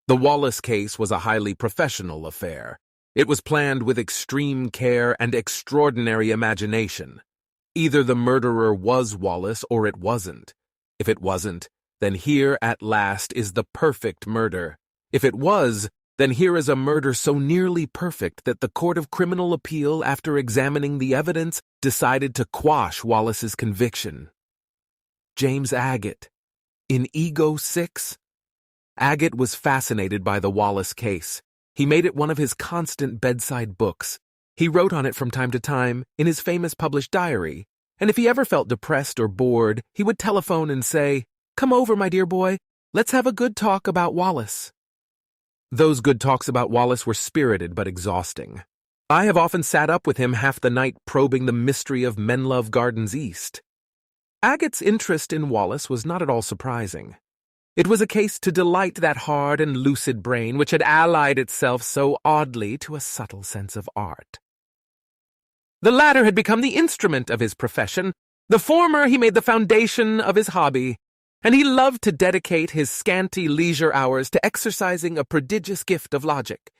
The Wallace case was a highly professional affair. It was planned with extreme care and extraordinary imagination. Either the murderer was Wallace or it wasn't. If it wasn't, then here at last is the perfect murder. If it was, then here is a murder so nearly perfect that the Court of Criminal Appeal, after examining the evidence, decided to quash Wallace's conviction. James Agate. In Ego 6? Agate was fascinated by the Wallace case. He made it one of his constant bedside books. He wrote on it from time to time in his famous published diary, and if he ever felt depressed or bored, he would telephone and say, "Come over, my dear boy. Let's have a good talk about Wallace." Those good talks about Wallace were spirited but exhausting. I have often sat up with him half the night probing the mystery of Menlove Gardens East. Agate's interest in Wallace was not at all surprising. It was a case to delight that hard and lucid brain which had allied itself so oddly to a subtle sense of art. The latter had become the instrument of his profession. The former he made the foundation of his hobby, and he loved to dedicate his scanty leisure hours to exercising a prodigious gift of logic.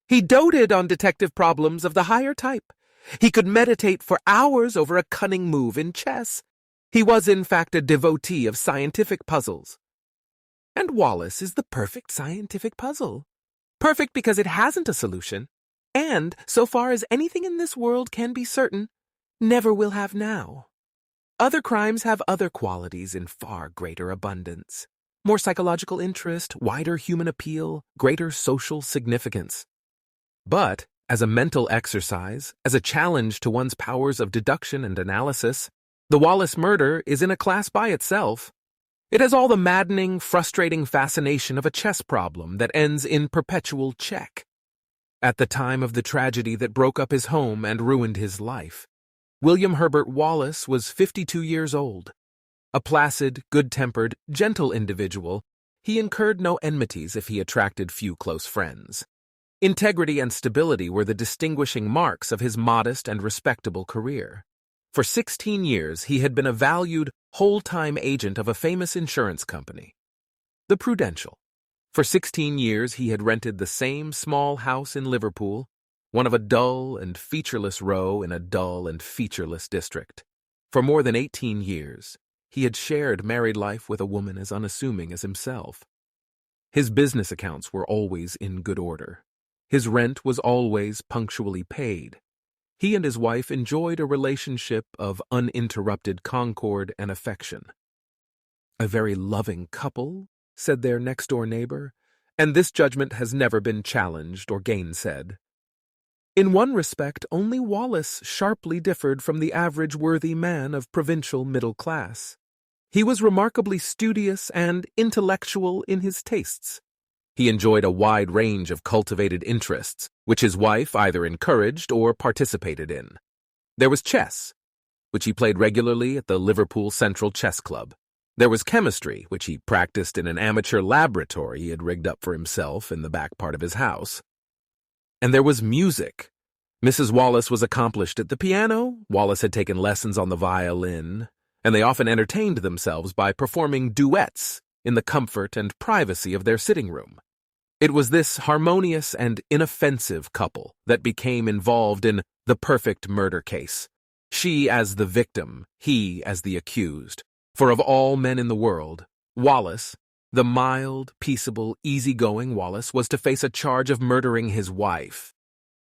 He doted on detective problems of the higher type. He could meditate for hours over a cunning move in chess. He was, in fact, a devotee of scientific puzzles. And Wallace is the perfect scientific puzzle. Perfect because it hasn't a solution, and, so far as anything in this world can be certain, never will have now. Other crimes have other qualities in far greater abundance. More psychological interest, wider human appeal, greater social significance. But, as a mental exercise, as a challenge to one's powers of deduction and analysis, the Wallace murder is in a class by itself. It has all the maddening, frustrating fascination of a chess problem that ends in perpetual check. At the time of the tragedy that broke up his home and ruined his life, William Herbert Wallace was 52 years old. A placid, good-tempered, gentle individual, he incurred no enmities if he attracted few close friends. Integrity and stability were the distinguishing marks of his modest and respectable career. For 16 years, he had been a valued, whole-time agent of a famous insurance company, the Prudential. For 16 years, he had rented the same small house in Liverpool, one of a dull and featureless row in a dull and featureless district. For more than 18 years, he had shared married life with a woman as unassuming as himself. His business accounts were always in good order. His rent was always punctually paid. He and his wife enjoyed a relationship of uninterrupted concord and affection. "A very loving couple," said their next-door neighbor, and this judgment has never been challenged or gainsaid. In one respect, only Wallace sharply differed from the average worthy man of provincial middle class. He was remarkably studious and intellectual in his tastes. He enjoyed a wide range of cultivated interests, which his wife either encouraged or participated in. There was chess, which he played regularly at the Liverpool Central Chess Club. There was chemistry, which he practiced in an amateur laboratory he had rigged up for himself in the back part of his house. And there was music. Mrs. Wallace was accomplished at the piano, Wallace had taken lessons on the violin, and they often entertained themselves by performing duets in the comfort and privacy of their sitting room. It was this harmonious and inoffensive couple that became involved in the perfect murder case. She as the victim, he as the accused. For of all men in the world, Wallace, the mild, peaceable, easygoing Wallace, was to face a charge of murdering his wife.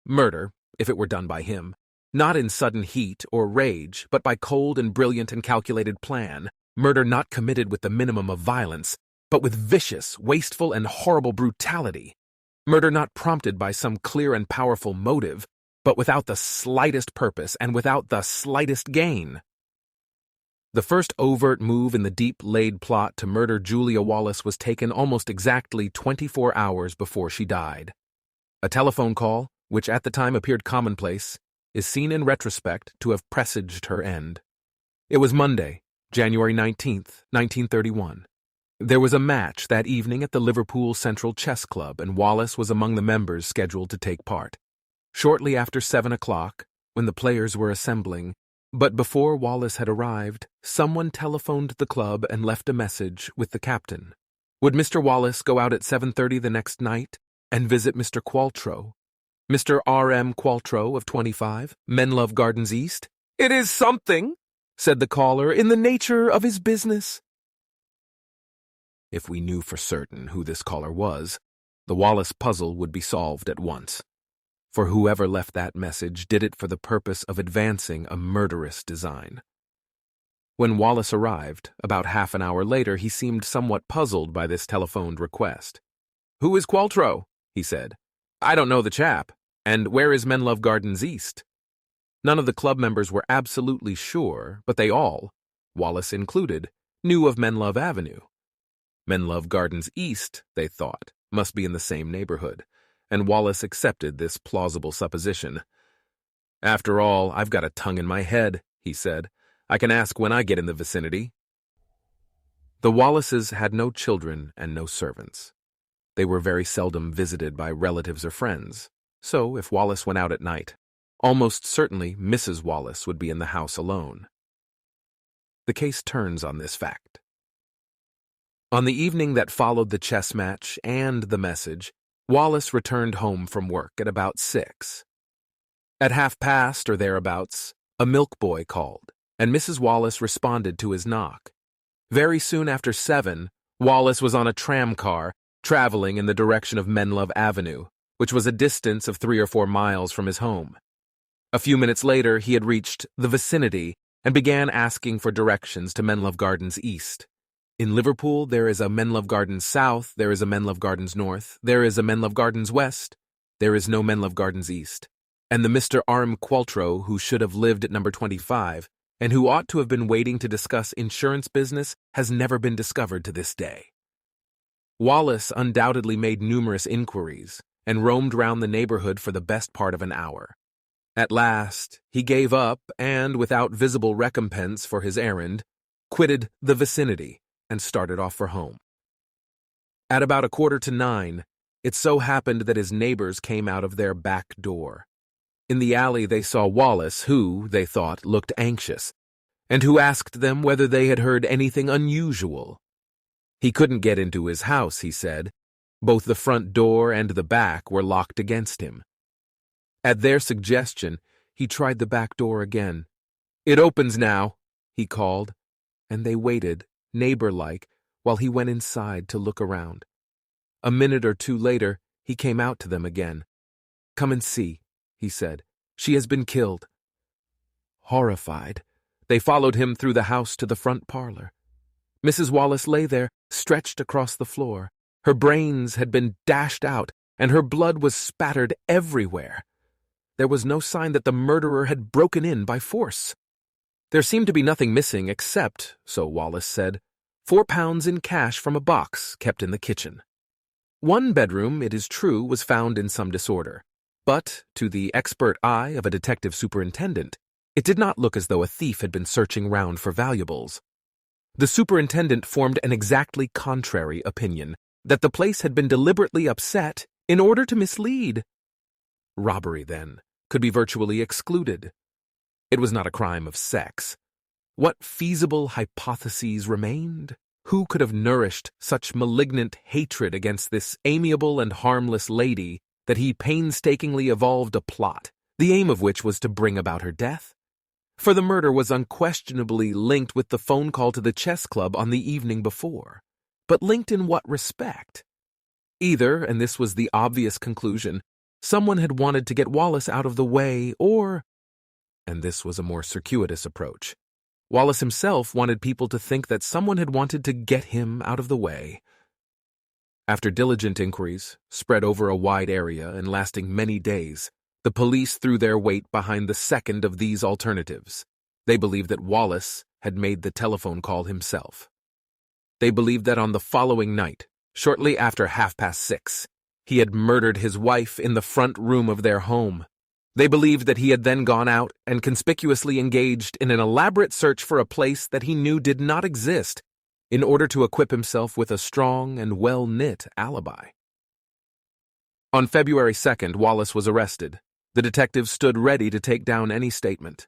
Murder, if it were done by him, not in sudden heat or rage, but by cold and brilliant and calculated plan. Murder not committed with the minimum of violence, but with vicious, wasteful, and horrible brutality. Murder not prompted by some clear and powerful motive, but without the slightest purpose and without the slightest gain. The first overt move in the deep-laid plot to murder Julia Wallace was taken almost exactly 24 hours before she died. A telephone call, which at the time appeared commonplace, is seen in retrospect to have presaged her end. It was Monday, January 19th, 1931. There was a match that evening at the Liverpool Central Chess Club, and Wallace was among the members scheduled to take part. Shortly after 7 o'clock, when the players were assembling, but before Wallace had arrived, someone telephoned the club and left a message with the captain. Would Mr. Wallace go out at 7:30 the next night and visit Mr. Qualtrough? Mr. R.M. Qualtrough of 25, Menlove Gardens East? "It is something," said the caller, "in the nature of his business." If we knew for certain who this caller was, the Wallace puzzle would be solved at once. For whoever left that message did it for the purpose of advancing a murderous design. When Wallace arrived, about half an hour later, he seemed somewhat puzzled by this telephoned request. "Who is Qualtrough?" he said. "I don't know the chap. And where is Menlove Gardens East?" None of the club members were absolutely sure, but they all, Wallace included, knew of Menlove Avenue. Menlove Gardens East, they thought, must be in the same neighborhood, and Wallace accepted this plausible supposition. "After all, I've got a tongue in my head," he said. "I can ask when I get in the vicinity." The Wallaces had no children and no servants. They were very seldom visited by relatives or friends, so if Wallace went out at night, almost certainly Mrs. Wallace would be in the house alone. The case turns on this fact. On the evening that followed the chess match and the message, Wallace returned home from work at about 6. At past or thereabouts, a milk boy called, and Mrs. Wallace responded to his knock. Very soon after 7, Wallace was on a tram car, traveling in the direction of Menlove Avenue, which was a distance of 3 or 4 miles from his home. A few minutes later, he had reached the vicinity and began asking for directions to Menlove Gardens East. In Liverpool, there is a Menlove Gardens South, there is a Menlove Gardens North, there is a Menlove Gardens West, there is no Menlove Gardens East. And the Mr. R.M. Qualtrough, who should have lived at number 25, and who ought to have been waiting to discuss insurance business, has never been discovered to this day. Wallace undoubtedly made numerous inquiries, and roamed round the neighborhood for the best part of an hour. At last, he gave up and, without visible recompense for his errand, quitted the vicinity and started off for home. At about 9:15, it so happened that his neighbors came out of their back door. In the alley they saw Wallace, who, they thought, looked anxious, and who asked them whether they had heard anything unusual. He couldn't get into his house, he said. Both the front door and the back were locked against him. At their suggestion, he tried the back door again. "It opens now," he called, and they waited, neighbor-like, while he went inside to look around. A minute or two later, he came out to them again. "Come and see," he said. "She has been killed." Horrified, they followed him through the house to the front parlor. Mrs. Wallace lay there, stretched across the floor. Her brains had been dashed out, and her blood was spattered everywhere. There was no sign that the murderer had broken in by force. There seemed to be nothing missing except, so Wallace said, £4 in cash from a box kept in the kitchen. One bedroom, it is true, was found in some disorder, but, to the expert eye of a detective superintendent, it did not look as though a thief had been searching round for valuables. The superintendent formed an exactly contrary opinion, that the place had been deliberately upset in order to mislead. Robbery, then, could be virtually excluded. It was not a crime of sex. What feasible hypotheses remained? Who could have nourished such malignant hatred against this amiable and harmless lady that he painstakingly evolved a plot, the aim of which was to bring about her death? For the murder was unquestionably linked with the phone call to the chess club on the evening before. But linked in what respect? Either, and this was the obvious conclusion, someone had wanted to get Wallace out of the way, or, and this was a more circuitous approach, Wallace himself wanted people to think that someone had wanted to get him out of the way. After diligent inquiries, spread over a wide area and lasting many days, the police threw their weight behind the second of these alternatives. They believed that Wallace had made the telephone call himself. They believed that on the following night, shortly after 6:30, he had murdered his wife in the front room of their home. They believed that he had then gone out and conspicuously engaged in an elaborate search for a place that he knew did not exist in order to equip himself with a strong and well-knit alibi. On February 2nd, Wallace was arrested. The detectives stood ready to take down any statement.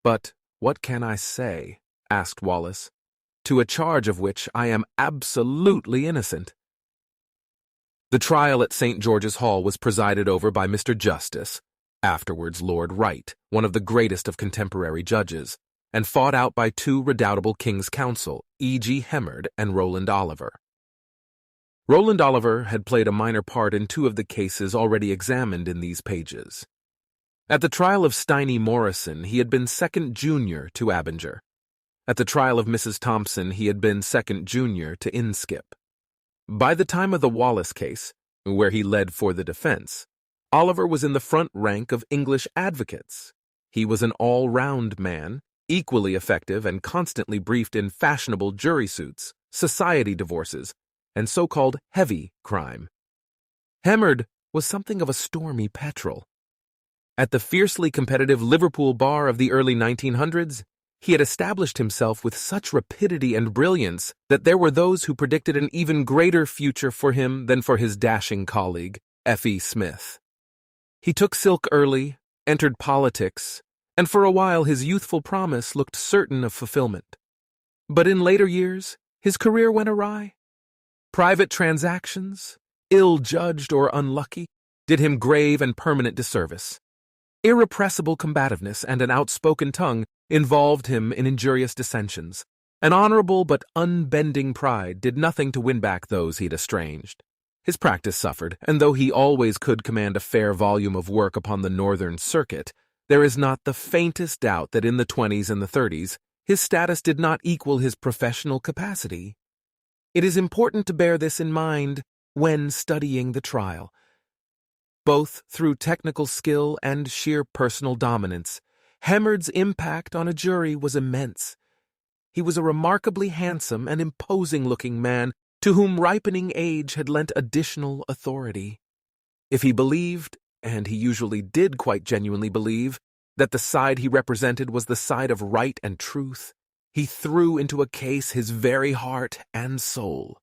"But what can I say?" asked Wallace. to a charge of which I am absolutely innocent. The trial at St. George's Hall was presided over by Mr. Justice, afterwards Lord Wright, one of the greatest of contemporary judges, and fought out by two redoubtable King's Counsel, E.G. Hemmerd and Roland Oliver. Roland Oliver had played a minor part in two of the cases already examined in these pages. At the trial of Steiny Morrison, he had been second junior to Abinger. At the trial of Mrs. Thompson, he had been second junior to Inskip. By the time of the Wallace case, where he led for the defense, Oliver was in the front rank of English advocates. He was an all-round man, equally effective and constantly briefed in fashionable jury suits, society divorces, and so-called heavy crime. Hemmerd was something of a stormy petrel. At the fiercely competitive Liverpool bar of the early 1900s, he had established himself with such rapidity and brilliance that there were those who predicted an even greater future for him than for his dashing colleague, F.E. Smith. He took silk early, entered politics, and for a while his youthful promise looked certain of fulfillment. But in later years, his career went awry. Private transactions, ill-judged or unlucky, did him grave and permanent disservice. Irrepressible combativeness and an outspoken tongue involved him in injurious dissensions. An honorable but unbending pride did nothing to win back those he'd estranged. His practice suffered, and though he always could command a fair volume of work upon the Northern Circuit, there is not the faintest doubt that in the 20s and the 30s, his status did not equal his professional capacity. It is important to bear this in mind when studying the trial. Both through technical skill and sheer personal dominance, Hemmerd's impact on a jury was immense. He was a remarkably handsome and imposing-looking man to whom ripening age had lent additional authority. If he believed, and he usually did quite genuinely believe, that the side he represented was the side of right and truth, he threw into a case his very heart and soul.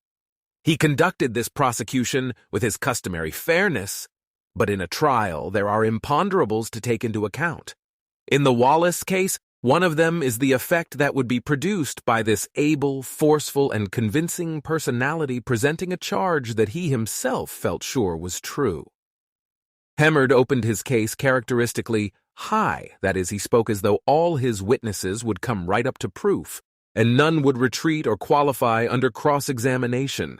He conducted this prosecution with his customary fairness, but in a trial there are imponderables to take into account. In the Wallace case, one of them is the effect that would be produced by this able, forceful, and convincing personality presenting a charge that he himself felt sure was true. Hemmerd opened his case characteristically high, that is, he spoke as though all his witnesses would come right up to proof, and none would retreat or qualify under cross-examination.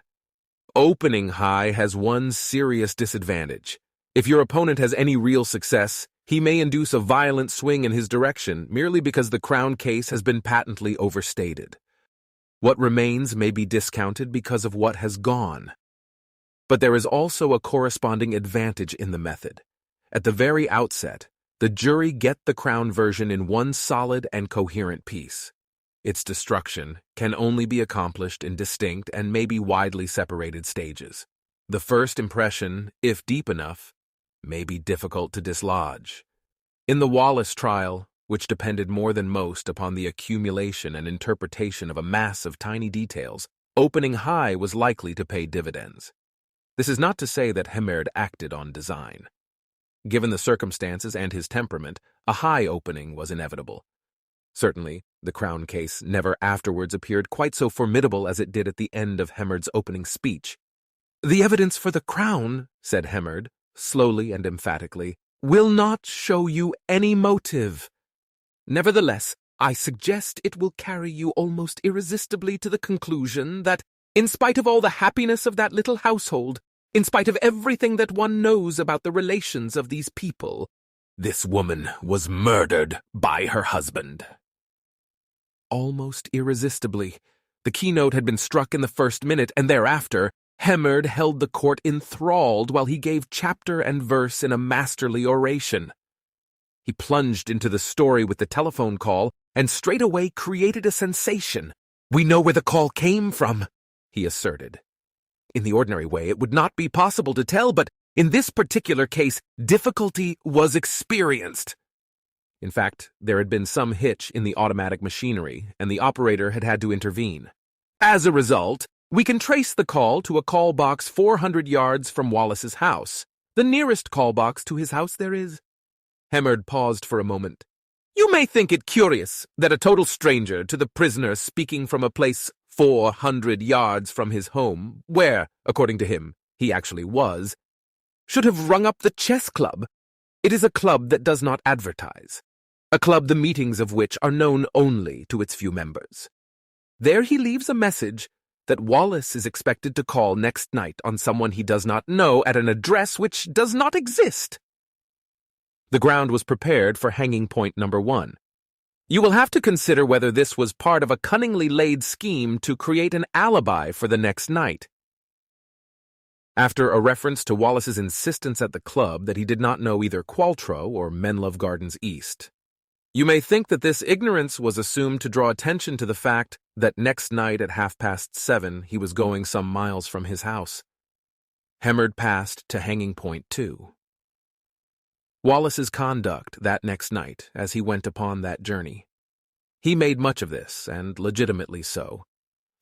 Opening high has one serious disadvantage. If your opponent has any real success, he may induce a violent swing in his direction merely because the Crown case has been patently overstated. What remains may be discounted because of what has gone. But there is also a corresponding advantage in the method. At the very outset, the jury get the Crown version in one solid and coherent piece. Its destruction can only be accomplished in distinct and maybe widely separated stages. The first impression, if deep enough, may be difficult to dislodge. In the Wallace trial, which depended more than most upon the accumulation and interpretation of a mass of tiny details, opening high was likely to pay dividends. This is not to say that Hemmerd acted on design. Given the circumstances and his temperament, a high opening was inevitable. Certainly, the Crown case never afterwards appeared quite so formidable as it did at the end of Hemmerd's opening speech. "The evidence for the Crown," said Hemmerd, slowly and emphatically, "will not show you any motive. Nevertheless, I suggest it will carry you almost irresistibly to the conclusion that, in spite of all the happiness of that little household, in spite of everything that one knows about the relations of these people, this woman was murdered by her husband." Almost irresistibly. The keynote had been struck in the first minute, and thereafter, Hemmerd held the court enthralled while he gave chapter and verse in a masterly oration. He plunged into the story with the telephone call and straightaway created a sensation. "We know where the call came from," he asserted. In the ordinary way, it would not be possible to tell, but in this particular case, difficulty was experienced. In fact, there had been some hitch in the automatic machinery, and the operator had had to intervene. As a result, we can trace the call to a call box 400 yards from Wallace's house, the nearest call box to his house there is. Hemmerd paused for a moment. "You may think it curious that a total stranger to the prisoner speaking from a place 400 yards from his home, where, according to him, he actually was, should have rung up the chess club. It is a club that does not advertise, a club the meetings of which are known only to its few members. There he leaves a message that Wallace is expected to call next night on someone he does not know at an address which does not exist. The ground was prepared for hanging point number 1. You will have to consider whether this was part of a cunningly laid scheme to create an alibi for the next night. After a reference to Wallace's insistence at the club that he did not know either Qualtrough or Menlove Gardens East, you may think that this ignorance was assumed to draw attention to the fact that next night at 7:30 he was going some miles from his house. Hemmerd passed to hanging point 2. Wallace's conduct that next night as he went upon that journey. He made much of this, and legitimately so,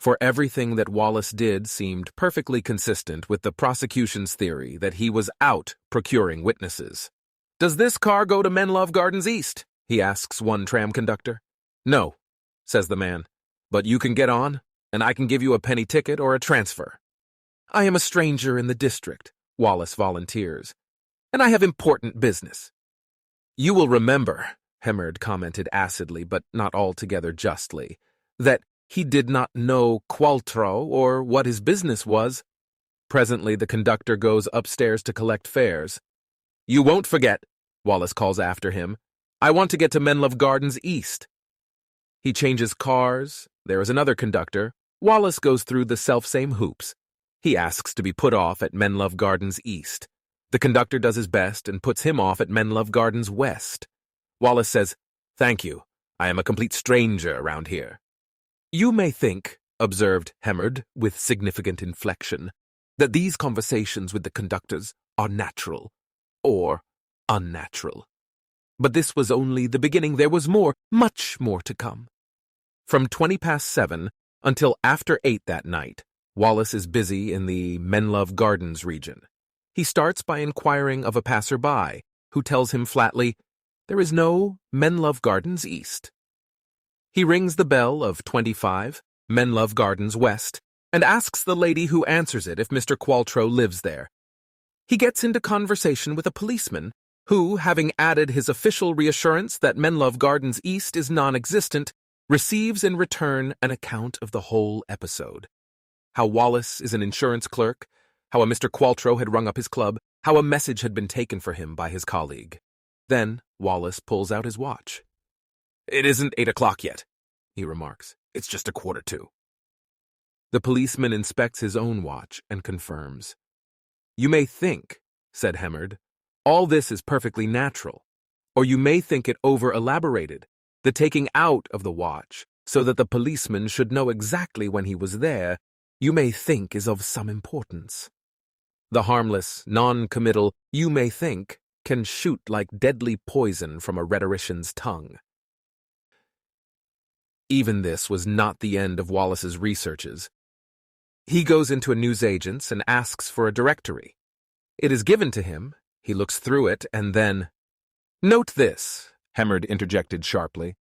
for everything that Wallace did seemed perfectly consistent with the prosecution's theory that he was out procuring witnesses. "Does this car go to Menlove Gardens East?" he asks one tram conductor. "No," says the man, "but you can get on, and I can give you a penny ticket or a transfer." "I am a stranger in the district," Wallace volunteers, "and I have important business." "You will remember," Hemmerd commented acidly but not altogether justly, "that he did not know Qualtrough or what his business was." Presently the conductor goes upstairs to collect fares. "You won't forget," Wallace calls after him. "I want to get to Menlove Gardens East." He changes cars. There is another conductor. Wallace goes through the selfsame hoops. He asks to be put off at Menlove Gardens East. The conductor does his best and puts him off at Menlove Gardens West. Wallace says, "Thank you. I am a complete stranger around here." "You may think," observed Hemmerd with significant inflection, "that these conversations with the conductors are natural or unnatural. But this was only the beginning. There was more, much more to come." From 7:20 until after 8 that night, Wallace is busy in the Menlove Gardens region. He starts by inquiring of a passerby, who tells him flatly, "There is no Menlove Gardens East." He rings the bell of 25, Menlove Gardens West, and asks the lady who answers it if Mr. Qualtrough lives there. He gets into conversation with a policeman, who, having added his official reassurance that Menlove Gardens East is non-existent, receives in return an account of the whole episode. How Wallace is an insurance clerk, how a Mr. Qualtrough had rung up his club, how a message had been taken for him by his colleague. Then Wallace pulls out his watch. "It isn't 8 o'clock yet," he remarks. "It's just 1:45. The policeman inspects his own watch and confirms. "You may think," said Hemmerd, "all this is perfectly natural, or you may think it over-elaborated, the taking out of the watch, so that the policeman should know exactly when he was there, you may think is of some importance. The harmless, non-committal, you may think, can shoot like deadly poison from a rhetorician's tongue." Even this was not the end of Wallace's researches. He goes into a newsagent's and asks for a directory. It is given to him, he looks through it, and then— "Note this," Hemmerd interjected sharply.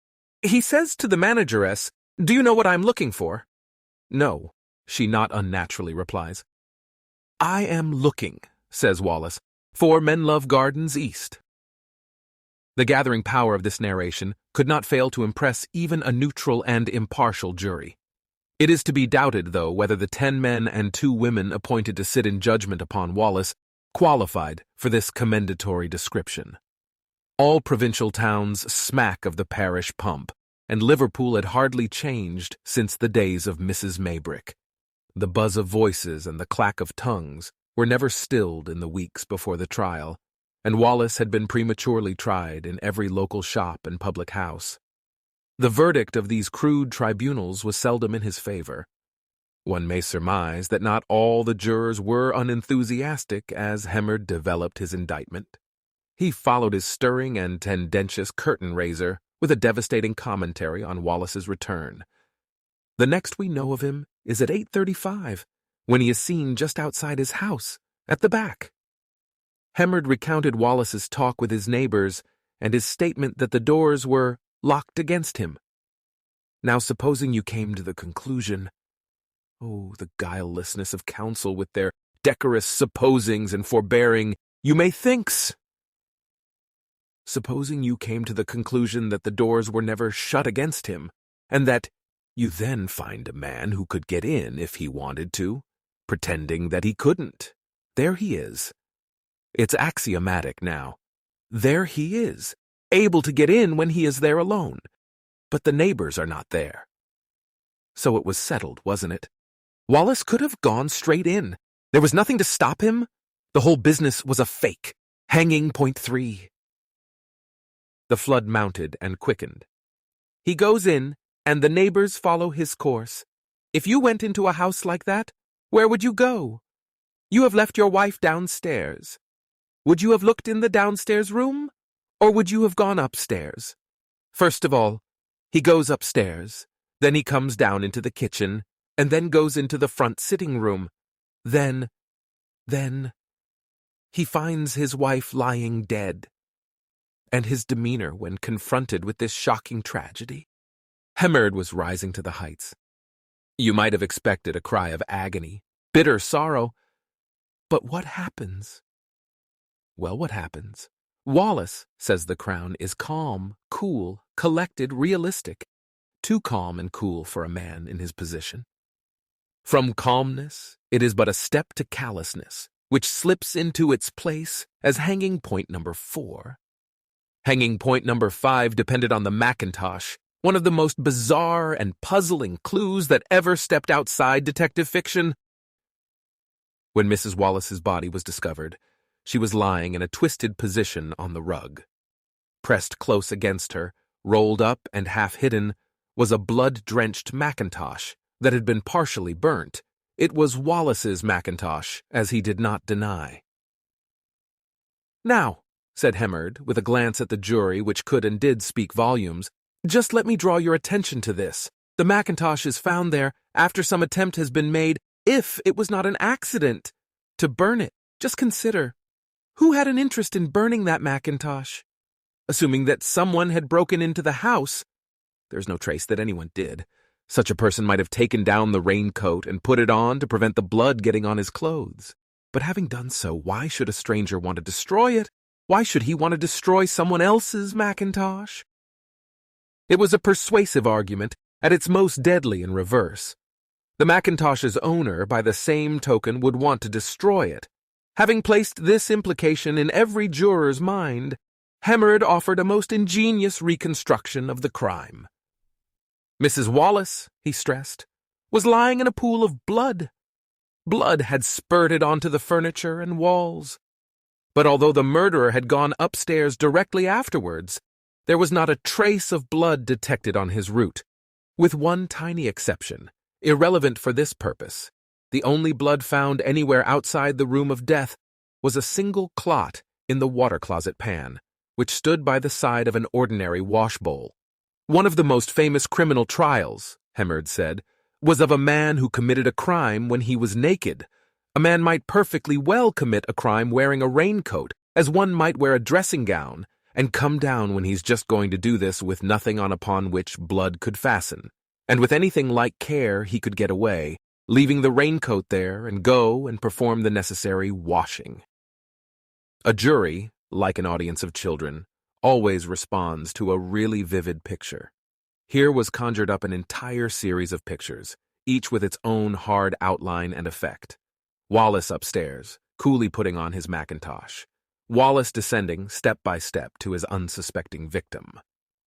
"He says to the manageress, 'Do you know what I'm looking for?' 'No,' she not unnaturally replies. 'I am looking,' says Wallace, 'for Menlove Gardens East.'" The gathering power of this narration could not fail to impress even a neutral and impartial jury. It is to be doubted, though, whether the 10 men and 2 women appointed to sit in judgment upon Wallace qualified for this commendatory description. All provincial towns smack of the parish pump, and Liverpool had hardly changed since the days of Mrs. Maybrick. The buzz of voices and the clack of tongues were never stilled in the weeks before the trial, and Wallace had been prematurely tried in every local shop and public house. The verdict of these crude tribunals was seldom in his favor. One may surmise that not all the jurors were unenthusiastic as Hemmerd developed his indictment. He followed his stirring and tendentious curtain-raiser with a devastating commentary on Wallace's return. The next we know of him is at 8:35, when he is seen just outside his house, at the back. Hemmerd recounted Wallace's talk with his neighbors and his statement that the doors were locked against him. "Now supposing you came to the conclusion Oh, the guilelessness of counsel with their decorous supposings and forbearing "you may thinks." Supposing you came to the conclusion that the doors were never shut against him, and that you then find a man who could get in if he wanted to, pretending that he couldn't. There he is. It's axiomatic now. There he is, able to get in when he is there alone. But the neighbors are not there. So it was settled, wasn't it? Wallace could have gone straight in. There was nothing to stop him. The whole business was a fake. Hanging point 3. The flood mounted and quickened. He goes in, and the neighbors follow his course. If you went into a house like that, where would you go? You have left your wife downstairs. Would you have looked in the downstairs room, or would you have gone upstairs? First of all, he goes upstairs, then he comes down into the kitchen, and then goes into the front sitting room. Then, he finds his wife lying dead. And his demeanor when confronted with this shocking tragedy. Hemard was rising to the heights. You might have expected a cry of agony, bitter sorrow. But what happens? Well, what happens? Wallace, says the Crown, is calm, cool, collected, realistic. Too calm and cool for a man in his position. From calmness, it is but a step to callousness, which slips into its place as hanging point number 4. Hanging point number 5 depended on the Macintosh, one of the most bizarre and puzzling clues that ever stepped outside detective fiction. When Mrs. Wallace's body was discovered, she was lying in a twisted position on the rug. Pressed close against her, rolled up and half hidden, was a blood-drenched Macintosh that had been partially burnt. It was Wallace's Macintosh, as he did not deny. "Now," said Hemard, with a glance at the jury which could and did speak volumes, "just let me draw your attention to this. The Macintosh is found there after some attempt has been made, if it was not an accident, to burn it. Just consider. Who had an interest in burning that Macintosh? Assuming that someone had broken into the house, there's no trace that anyone did. Such a person might have taken down the raincoat and put it on to prevent the blood getting on his clothes. But having done so, why should a stranger want to destroy it? Why should he want to destroy someone else's Macintosh?" It was a persuasive argument, at its most deadly in reverse. The Macintosh's owner, by the same token, would want to destroy it. Having placed this implication in every juror's mind, Hemard offered a most ingenious reconstruction of the crime. Mrs. Wallace, he stressed, was lying in a pool of blood. Blood had spurted onto the furniture and walls. But although the murderer had gone upstairs directly afterwards, there was not a trace of blood detected on his route, with one tiny exception, irrelevant for this purpose. The only blood found anywhere outside the room of death was a single clot in the water closet pan, which stood by the side of an ordinary wash bowl. One of the most famous criminal trials, Hemard said, was of a man who committed a crime when he was naked. A man might perfectly well commit a crime wearing a raincoat, as one might wear a dressing gown, and come down when he's just going to do this with nothing on upon which blood could fasten. And with anything like care he could get away, leaving the raincoat there and go and perform the necessary washing. A jury, like an audience of children, always responds to a really vivid picture. Here was conjured up an entire series of pictures, each with its own hard outline and effect. Wallace upstairs, coolly putting on his Macintosh. Wallace descending step by step to his unsuspecting victim.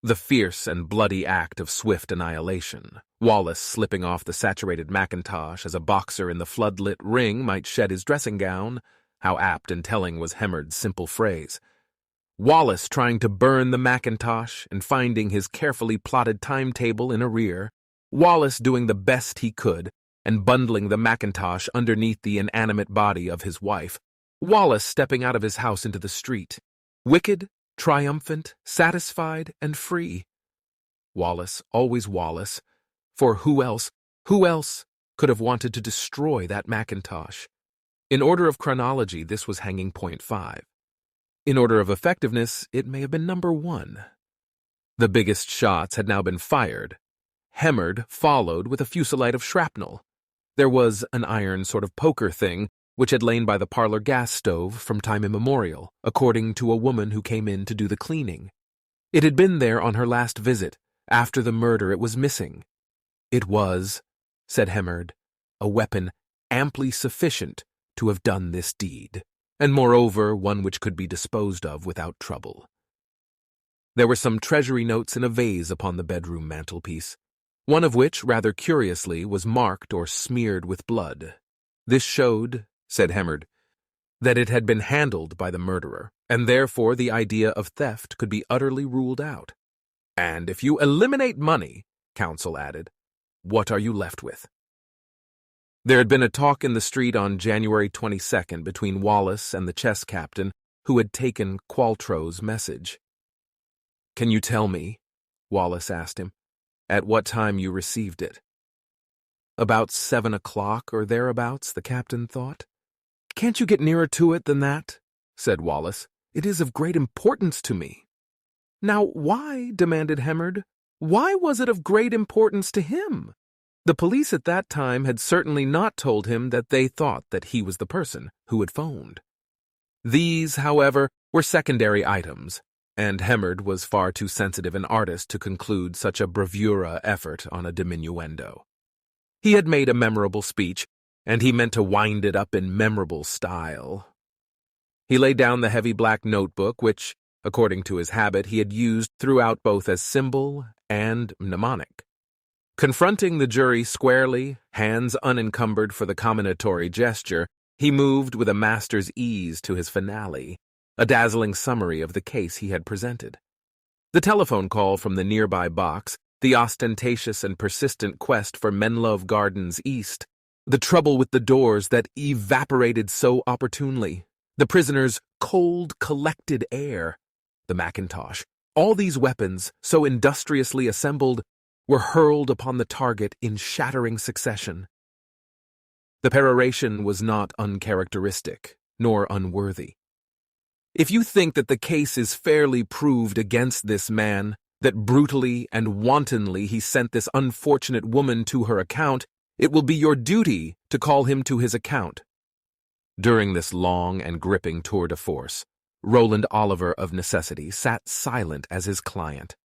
The fierce and bloody act of swift annihilation. Wallace slipping off the saturated Macintosh as a boxer in the floodlit ring might shed his dressing gown. How apt and telling was Hemard's simple phrase. Wallace trying to burn the Macintosh and finding his carefully plotted timetable in arrear. Wallace doing the best he could and bundling the Macintosh underneath the inanimate body of his wife. Wallace stepping out of his house into the street. Wicked, triumphant, satisfied, and free. Wallace, always Wallace, for who else could have wanted to destroy that Macintosh? In order of chronology, this was hanging point 5. In order of effectiveness, it may have been number 1. The biggest shots had now been fired. Hemard followed with a fusillade of shrapnel. There was an iron sort of poker thing which had lain by the parlor gas stove from time immemorial, according to a woman who came in to do the cleaning. It had been there on her last visit. After the murder it was missing. It was, said Hemmerd, a weapon amply sufficient to have done this deed, and moreover one which could be disposed of without trouble. There were some treasury notes in a vase upon the bedroom mantelpiece, one of which, rather curiously, was marked or smeared with blood. This showed, said Hemmerd, that it had been handled by the murderer, and therefore the idea of theft could be utterly ruled out. And if you eliminate money, counsel added, what are you left with? There had been a talk in the street on January 22nd between Wallace and the chess captain who had taken Qualtrough's message. Can you tell me, Wallace asked him, at what time you received it? About 7 o'clock or thereabouts, the captain thought. Can't you get nearer to it than that? Said Wallace. It is of great importance to me. Now why, demanded Hemmerd, why was it of great importance to him? The police at that time had certainly not told him that they thought that he was the person who had phoned. These, however, were secondary items, and Hemmerd was far too sensitive an artist to conclude such a bravura effort on a diminuendo. He had made a memorable speech, and he meant to wind it up in memorable style. He laid down the heavy black notebook which, according to his habit, he had used throughout both as symbol and mnemonic. Confronting the jury squarely, hands unencumbered for the comminatory gesture, he moved with a master's ease to his finale, a dazzling summary of the case he had presented. The telephone call from the nearby box, the ostentatious and persistent quest for Menlove Gardens East, the trouble with the doors that evaporated so opportunely, the prisoner's cold, collected air, the Macintosh, all these weapons, so industriously assembled, were hurled upon the target in shattering succession. The peroration was not uncharacteristic, nor unworthy. If you think that the case is fairly proved against this man, that brutally and wantonly he sent this unfortunate woman to her account, it will be your duty to call him to his account. During this long and gripping tour de force, Roland Oliver of necessity sat silent as his client.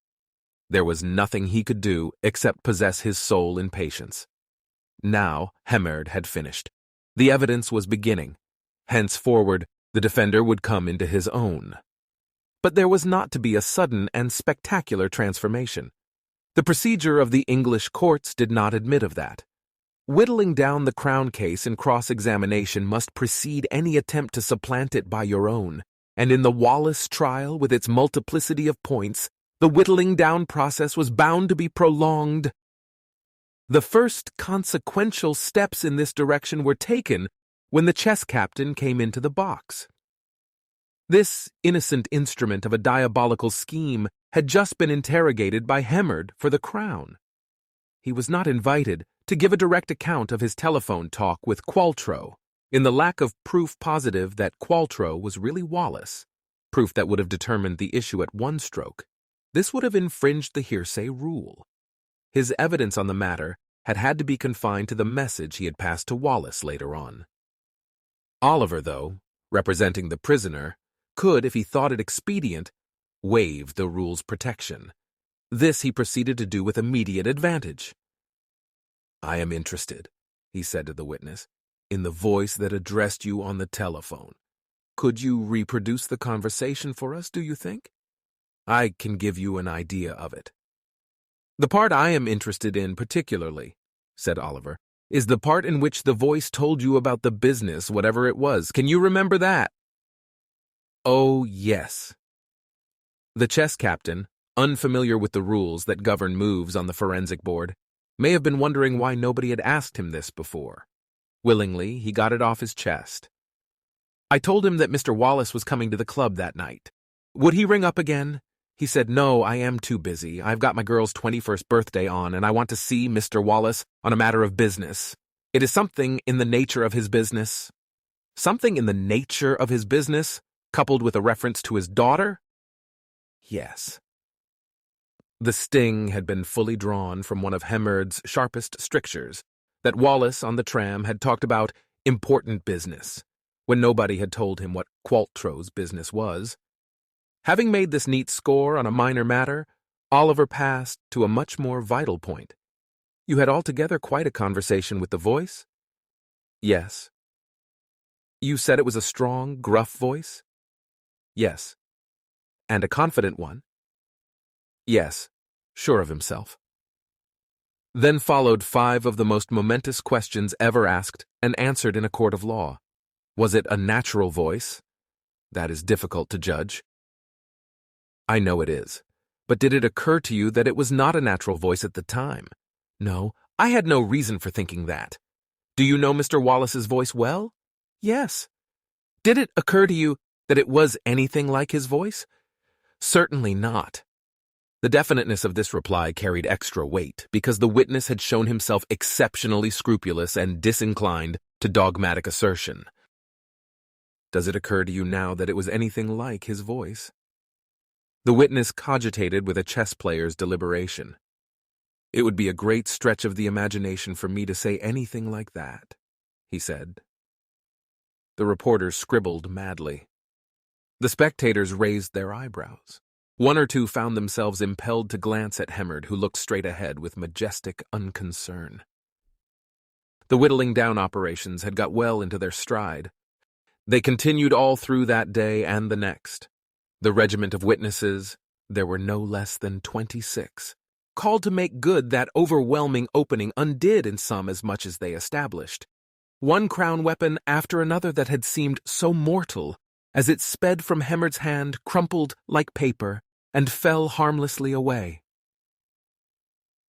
There was nothing he could do except possess his soul in patience. Now Hemmerd had finished. The evidence was beginning. Henceforward, the defender would come into his own. But there was not to be a sudden and spectacular transformation. The procedure of the English courts did not admit of that. Whittling down the Crown case in cross-examination must precede any attempt to supplant it by your own, and in the Wallace trial, with its multiplicity of points, the whittling down process was bound to be prolonged. The first consequential steps in this direction were taken when the chess captain came into the box. This innocent instrument of a diabolical scheme had just been interrogated by Hemmerd for the Crown. He was not invited to give a direct account of his telephone talk with Qualtrough, in the lack of proof positive that Qualtrough was really Wallace, proof that would have determined the issue at one stroke. This would have infringed the hearsay rule. His evidence on the matter had had to be confined to the message he had passed to Wallace later on. Oliver, though, representing the prisoner, could, if he thought it expedient, waive the rule's protection. This he proceeded to do with immediate advantage. I am interested, he said to the witness, in the voice that addressed you on the telephone. Could you reproduce the conversation for us, do you think? I can give you an idea of it. The part I am interested in particularly, said Oliver, is the part in which the voice told you about the business, whatever it was. Can you remember that? Oh, yes. The chess captain, unfamiliar with the rules that govern moves on the forensic board, may have been wondering why nobody had asked him this before. Willingly, he got it off his chest. I told him that Mr. Wallace was coming to the club that night. Would he ring up again? He said, no, I am too busy. I've got my girl's 21st birthday on, and I want to see Mr. Wallace on a matter of business. It is something in the nature of his business. Something in the nature of his business, coupled with a reference to his daughter? Yes. The sting had been fully drawn from one of Hemmerd's sharpest strictures, that Wallace on the tram had talked about important business, when nobody had told him what Qualtrough's business was. Having made this neat score on a minor matter, Oliver passed to a much more vital point. You had altogether quite a conversation with the voice? Yes. You said it was a strong, gruff voice? Yes. And a confident one? Yes, sure of himself. Then followed 5 of the most momentous questions ever asked and answered in a court of law. Was it a natural voice? That is difficult to judge. I know it is. But did it occur to you that it was not a natural voice at the time? No, I had no reason for thinking that. Do you know Mr. Wallace's voice well? Yes. Did it occur to you that it was anything like his voice? Certainly not. The definiteness of this reply carried extra weight because the witness had shown himself exceptionally scrupulous and disinclined to dogmatic assertion. Does it occur to you now that it was anything like his voice? The witness cogitated with a chess player's deliberation. It would be a great stretch of the imagination for me to say anything like that, he said. The reporters scribbled madly. The spectators raised their eyebrows. 1 or 2 found themselves impelled to glance at Hemmerd, who looked straight ahead with majestic unconcern. The whittling down operations had got well into their stride. They continued all through that day and the next. The regiment of witnesses, there were no less than 26, called to make good that overwhelming opening undid in some as much as they established. One crown weapon after another that had seemed so mortal, as it sped from Hemmerd's hand, crumpled like paper, and fell harmlessly away.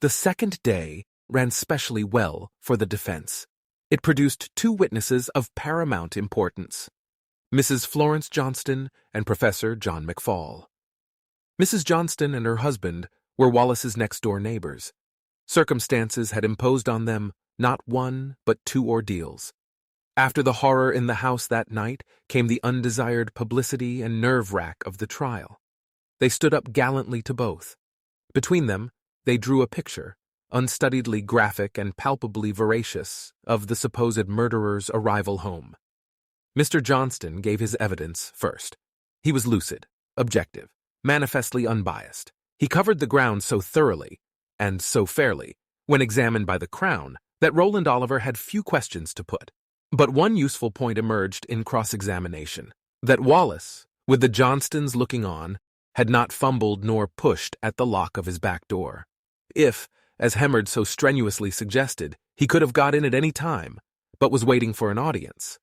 The second day ran specially well for the defense. It produced 2 witnesses of paramount importance, Mrs. Florence Johnston and Professor John McFall. Mrs. Johnston and her husband were Wallace's next-door neighbors. Circumstances had imposed on them not 1 but 2 ordeals. After the horror in the house that night came the undesired publicity and nerve-rack of the trial. They stood up gallantly to both. Between them, they drew a picture, unstudiedly graphic and palpably veracious, of the supposed murderer's arrival home. Mr. Johnston gave his evidence first. He was lucid, objective, manifestly unbiased. He covered the ground so thoroughly, and so fairly, when examined by the Crown, that Roland Oliver had few questions to put. But one useful point emerged in cross-examination, that Wallace, with the Johnstons looking on, had not fumbled nor pushed at the lock of his back door. If, as Hemmerd so strenuously suggested, he could have got in at any time, but was waiting for an audience,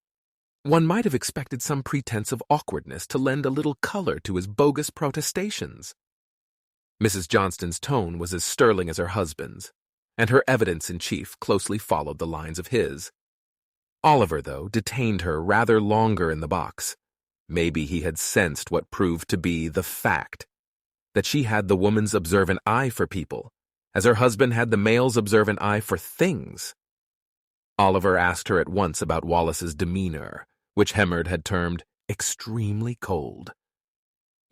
one might have expected some pretense of awkwardness to lend a little color to his bogus protestations. Mrs. Johnston's tone was as sterling as her husband's, and her evidence-in-chief closely followed the lines of his. Oliver, though, detained her rather longer in the box. Maybe he had sensed what proved to be the fact, that she had the woman's observant eye for people, as her husband had the male's observant eye for things. Oliver asked her at once about Wallace's demeanor, which Hemmerd had termed extremely cold.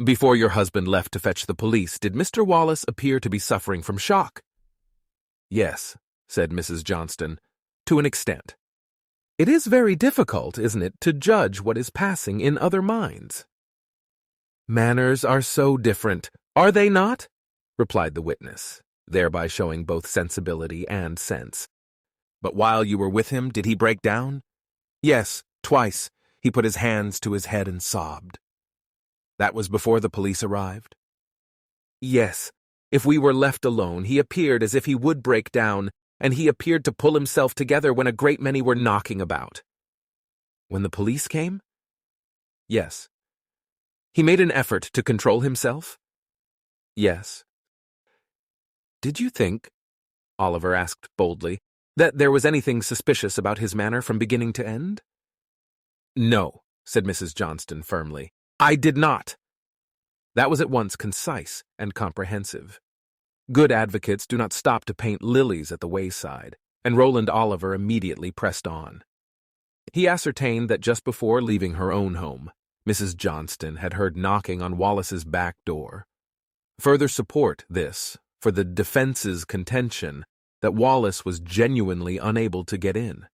Before your husband left to fetch the police, did Mr. Wallace appear to be suffering from shock? Yes, said Mrs. Johnston, to an extent. It is very difficult, isn't it, to judge what is passing in other minds? Manners are so different, are they not? Replied the witness, thereby showing both sensibility and sense. But while you were with him, did he break down? Yes, twice. He put his hands to his head and sobbed. That was before the police arrived? Yes. If we were left alone, he appeared as if he would break down, and he appeared to pull himself together when a great many were knocking about. When the police came? Yes. He made an effort to control himself? Yes. Did you think, Oliver asked boldly, that there was anything suspicious about his manner from beginning to end? No, said Mrs. Johnston firmly. I did not. That was at once concise and comprehensive. Good advocates do not stop to paint lilies at the wayside, and Roland Oliver immediately pressed on. He ascertained that just before leaving her own home, Mrs. Johnston had heard knocking on Wallace's back door. Further support this, for the defense's contention, that Wallace was genuinely unable to get in.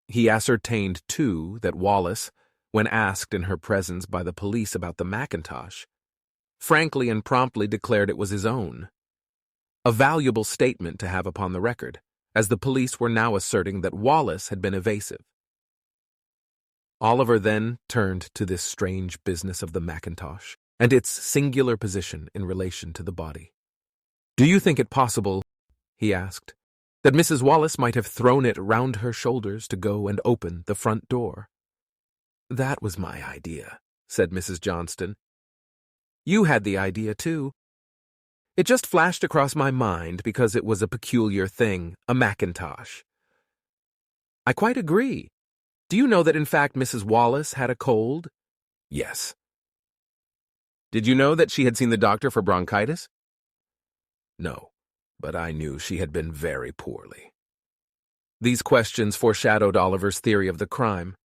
He ascertained, too, that Wallace, when asked in her presence by the police about the Macintosh, frankly and promptly declared it was his own. A valuable statement to have upon the record, as the police were now asserting that Wallace had been evasive. Oliver then turned to this strange business of the Macintosh and its singular position in relation to the body. "Do you think it possible," he asked, "that Mrs. Wallace might have thrown it round her shoulders to go and open the front door?" "That was my idea," said Mrs. Johnston. "You had the idea, too." "It just flashed across my mind because it was a peculiar thing, a Macintosh." "I quite agree. Do you know that in fact Mrs. Wallace had a cold?" "Yes." "Did you know that she had seen the doctor for bronchitis?" "No, but I knew she had been very poorly." These questions foreshadowed Oliver's theory of the crime,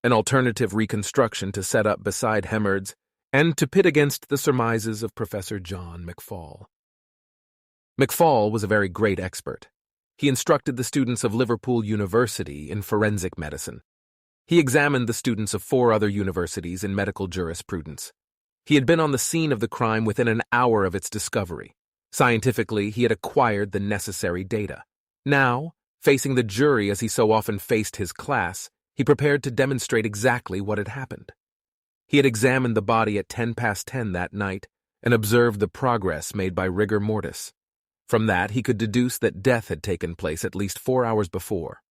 an alternative reconstruction to set up beside Hemmard's and to pit against the surmises of Professor John McFall. McFall was a very great expert. He instructed the students of Liverpool University in forensic medicine. He examined the students of 4 other universities in medical jurisprudence. He had been on the scene of the crime within an hour of its discovery. Scientifically, he had acquired the necessary data. Now, facing the jury as he so often faced his class, he prepared to demonstrate exactly what had happened. He had examined the body at 10 past 10 that night and observed the progress made by rigor mortis. From that, he could deduce that death had taken place at least 4 hours before.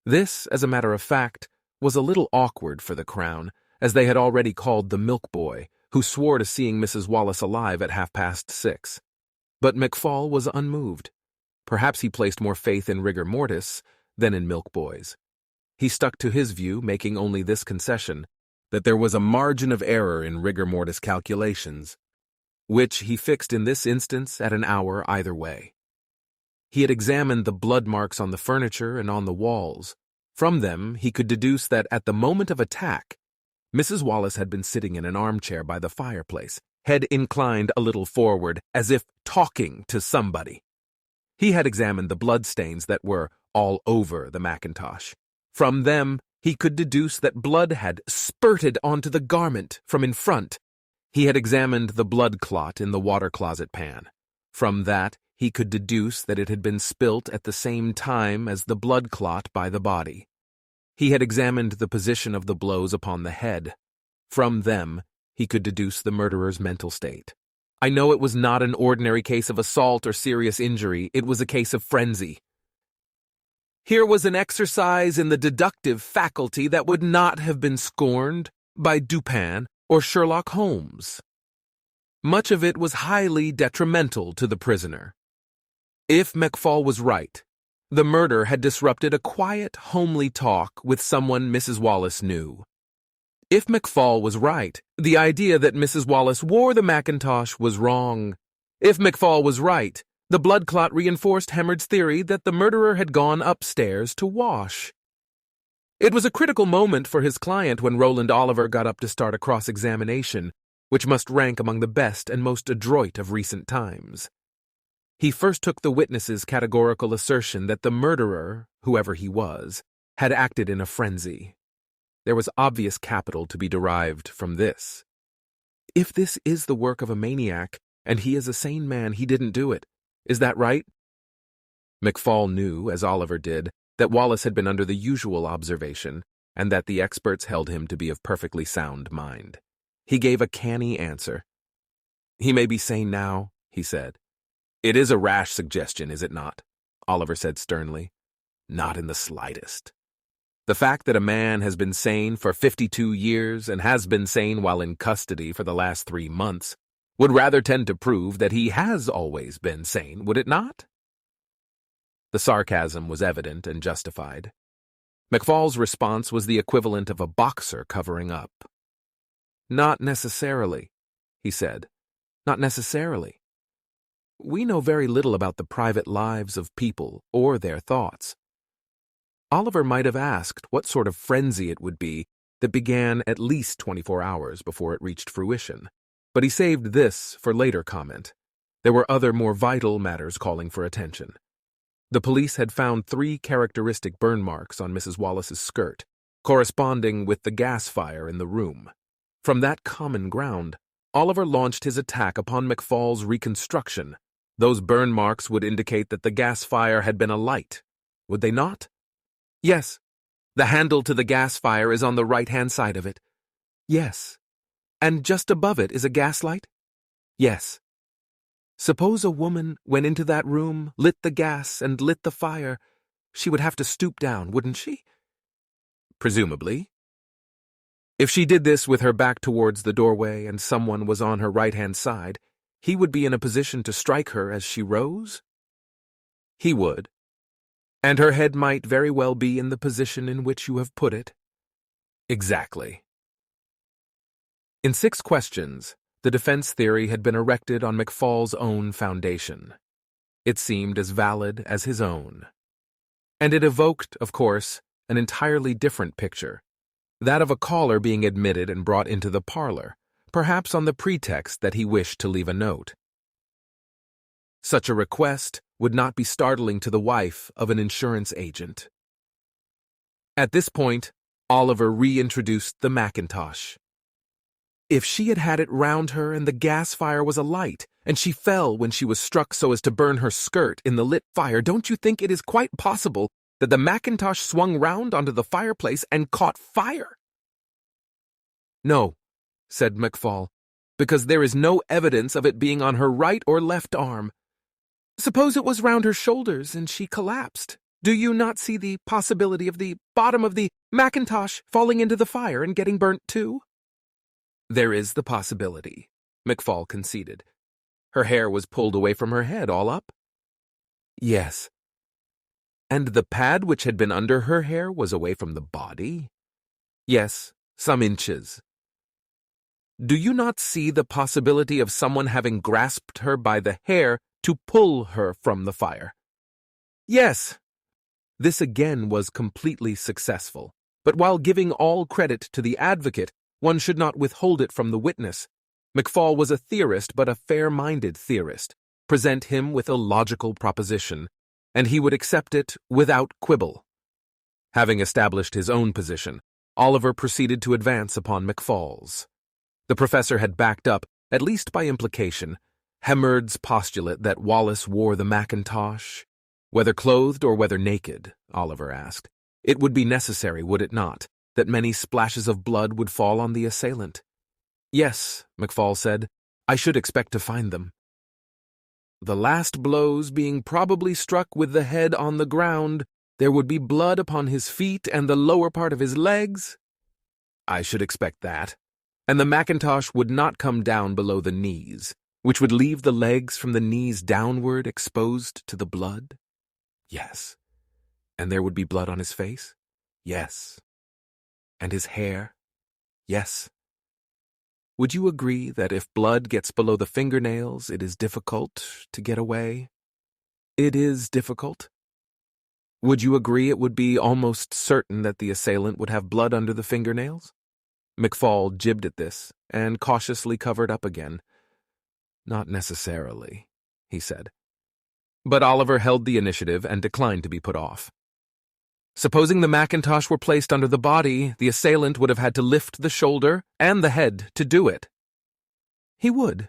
This, as a matter of fact, was a little awkward for the Crown, as they had already called the milk boy, who swore to seeing Mrs. Wallace alive at 6:30. But McFall was unmoved. Perhaps he placed more faith in rigor mortis than in milk boys. He stuck to his view, making only this concession, that there was a margin of error in rigor mortis calculations, which he fixed in this instance at an hour either way. He had examined the blood marks on the furniture and on the walls. From them, he could deduce that at the moment of attack, Mrs. Wallace had been sitting in an armchair by the fireplace, head inclined a little forward, as if talking to somebody. He had examined the bloodstains that were all over the Macintosh. From them, he could deduce that blood had spurted onto the garment from in front. He had examined the blood clot in the water closet pan. From that, he could deduce that it had been spilt at the same time as the blood clot by the body. He had examined the position of the blows upon the head. From them, he could deduce the murderer's mental state. I know it was not an ordinary case of assault or serious injury, it was a case of frenzy. Here was an exercise in the deductive faculty that would not have been scorned by Dupin or Sherlock Holmes. Much of it was highly detrimental to the prisoner. If McFall was right, the murder had disrupted a quiet, homely talk with someone Mrs. Wallace knew. If McFall was right, the idea that Mrs. Wallace wore the Macintosh was wrong. If McFall was right, the blood clot reinforced Hemmard's theory that the murderer had gone upstairs to wash. It was a critical moment for his client when Roland Oliver got up to start a cross-examination, which must rank among the best and most adroit of recent times. He first took the witness's categorical assertion that the murderer, whoever he was, had acted in a frenzy. There was obvious capital to be derived from this. If this is the work of a maniac, and he is a sane man, he didn't do it. Is that right? McFall knew, as Oliver did, that Wallace had been under the usual observation, and that the experts held him to be of perfectly sound mind. He gave a canny answer. "He may be sane now," he said. "It is a rash suggestion, is it not?" Oliver said sternly. "Not in the slightest. The fact that a man has been sane for 52 years and has been sane while in custody for the last 3 months would rather tend to prove that he has always been sane, would it not?" The sarcasm was evident and justified. McFall's response was the equivalent of a boxer covering up. "Not necessarily," he said. "Not necessarily. We know very little about the private lives of people or their thoughts." Oliver might have asked what sort of frenzy it would be that began at least 24 hours before it reached fruition, but he saved this for later comment. There were other more vital matters calling for attention. The police had found 3 characteristic burn marks on Mrs. Wallace's skirt, corresponding with the gas fire in the room. From that common ground, Oliver launched his attack upon McFall's reconstruction. Those burn marks would indicate that the gas fire had been alight, would they not? Yes. The handle to the gas fire is on the right-hand side of it. Yes. And just above it is a gaslight? Yes. Suppose a woman went into that room, lit the gas, and lit the fire. She would have to stoop down, wouldn't she? Presumably. If she did this with her back towards the doorway and someone was on her right-hand side, he would be in a position to strike her as she rose? He would. And her head might very well be in the position in which you have put it. Exactly. In 6 questions, the defense theory had been erected on McFall's own foundation. It seemed as valid as his own. And it evoked, of course, an entirely different picture, that of a caller being admitted and brought into the parlor, perhaps on the pretext that he wished to leave a note. Such a request would not be startling to the wife of an insurance agent. At this point, Oliver reintroduced the Macintosh. If she had had it round her and the gas fire was alight, and she fell when she was struck so as to burn her skirt in the lit fire, don't you think it is quite possible that the Macintosh swung round onto the fireplace and caught fire? No, said McFall, because there is no evidence of it being on her right or left arm. Suppose it was round her shoulders and she collapsed. Do you not see the possibility of the bottom of the Macintosh falling into the fire and getting burnt too? There is the possibility, McFall conceded. Her hair was pulled away from her head all up? Yes. And the pad which had been under her hair was away from the body? Yes, some inches. Do you not see the possibility of someone having grasped her by the hair to pull her from the fire? Yes. This again was completely successful, but while giving all credit to the advocate, one should not withhold it from the witness. McFall was a theorist, but a fair-minded theorist. Present him with a logical proposition, and he would accept it without quibble. Having established his own position, Oliver proceeded to advance upon McFall's. The professor had backed up, at least by implication, Hemmerd's postulate that Wallace wore the Macintosh. Whether clothed or whether naked, Oliver asked, it would be necessary, would it not, that many splashes of blood would fall on the assailant? Yes, McFall said, I should expect to find them. The last blows being probably struck with the head on the ground, there would be blood upon his feet and the lower part of his legs? I should expect that. And the Macintosh would not come down below the knees, which would leave the legs from the knees downward exposed to the blood? Yes. And there would be blood on his face? Yes. And his hair? Yes. Would you agree that if blood gets below the fingernails, it is difficult to get away? It is difficult. Would you agree it would be almost certain that the assailant would have blood under the fingernails? McFall jibbed at this and cautiously covered up again. Not necessarily, he said. But Oliver held the initiative and declined to be put off. Supposing the Macintosh were placed under the body, the assailant would have had to lift the shoulder and the head to do it. He would.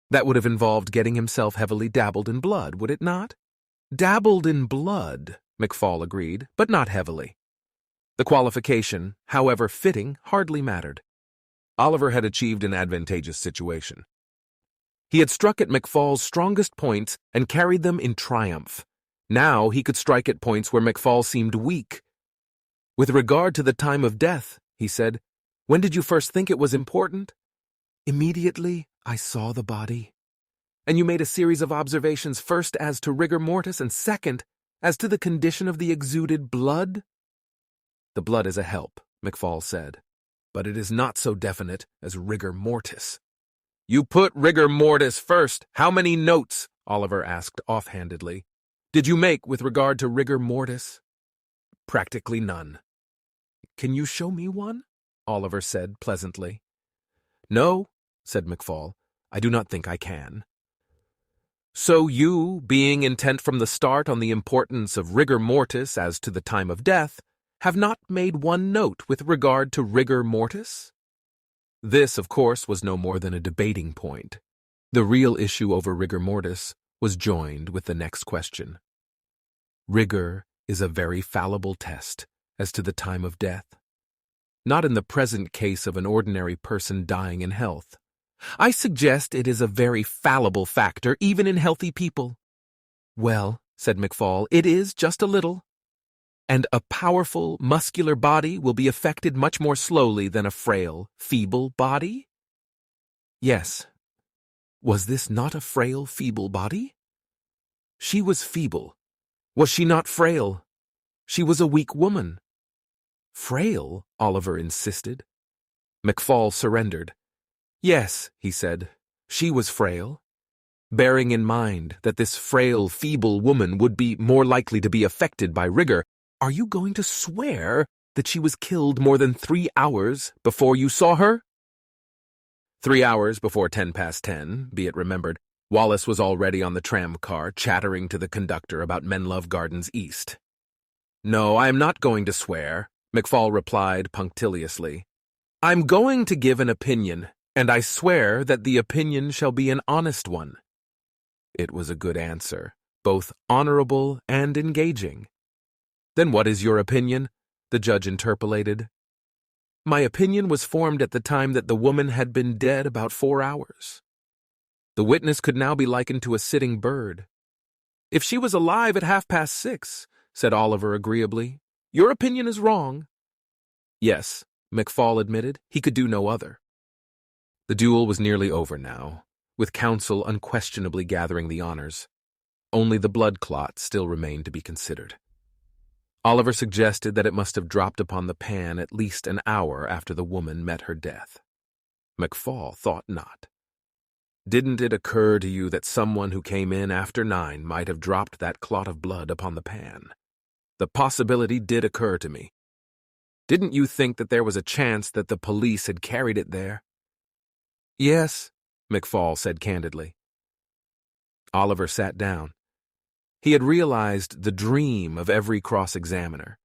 That would have involved getting himself heavily dabbled in blood, would it not? Dabbled in blood, McFall agreed, but not heavily. The qualification, however fitting, hardly mattered. Oliver had achieved an advantageous situation. He had struck at McFall's strongest points and carried them in triumph. Now he could strike at points where McFall seemed weak. With regard to the time of death, he said, when did you first think it was important? Immediately I saw the body. And you made a series of observations, first as to rigor mortis and second as to the condition of the exuded blood? The blood is a help, McFall said, but it is not so definite as rigor mortis. You put rigor mortis first. How many notes, Oliver asked offhandedly, did you make with regard to rigor mortis? Practically none. Can you show me one? Oliver said pleasantly. No, said McFall, I do not think I can. So you, being intent from the start on the importance of rigor mortis as to the time of death, have not made one note with regard to rigor mortis? This, of course, was no more than a debating point. The real issue over rigor mortis was joined with the next question. Rigor is a very fallible test as to the time of death. Not in the present case of an ordinary person dying in health. I suggest it is a very fallible factor even in healthy people. Well, said McFall, it is just a little. And a powerful, muscular body will be affected much more slowly than a frail, feeble body? Yes. Was this not a frail, feeble body? She was feeble. Was she not frail? She was a weak woman. Frail? Oliver insisted. McFall surrendered. Yes, he said, she was frail. Bearing in mind that this frail, feeble woman would be more likely to be affected by rigor, are you going to swear that she was killed more than 3 hours before you saw her? 3 hours before 10:10, be it remembered, Wallace was already on the tram car, chattering to the conductor about Menlove Gardens East. No, I am not going to swear, McFall replied punctiliously. I'm going to give an opinion, and I swear that the opinion shall be an honest one. It was a good answer, both honorable and engaging. Then what is your opinion? The judge interpolated. My opinion was formed at the time that the woman had been dead about 4 hours. The witness could now be likened to a sitting bird. If she was alive at 6:30, said Oliver agreeably, your opinion is wrong. Yes, McFall admitted, he could do no other. The duel was nearly over now, with counsel unquestionably gathering the honors. Only the blood clot still remained to be considered. Oliver suggested that it must have dropped upon the pan at least an hour after the woman met her death. McFall thought not. Didn't it occur to you that someone who came in after 9 might have dropped that clot of blood upon the pan? The possibility did occur to me. Didn't you think that there was a chance that the police had carried it there? Yes, McFall said candidly. Oliver sat down. He had realized the dream of every cross-examiner.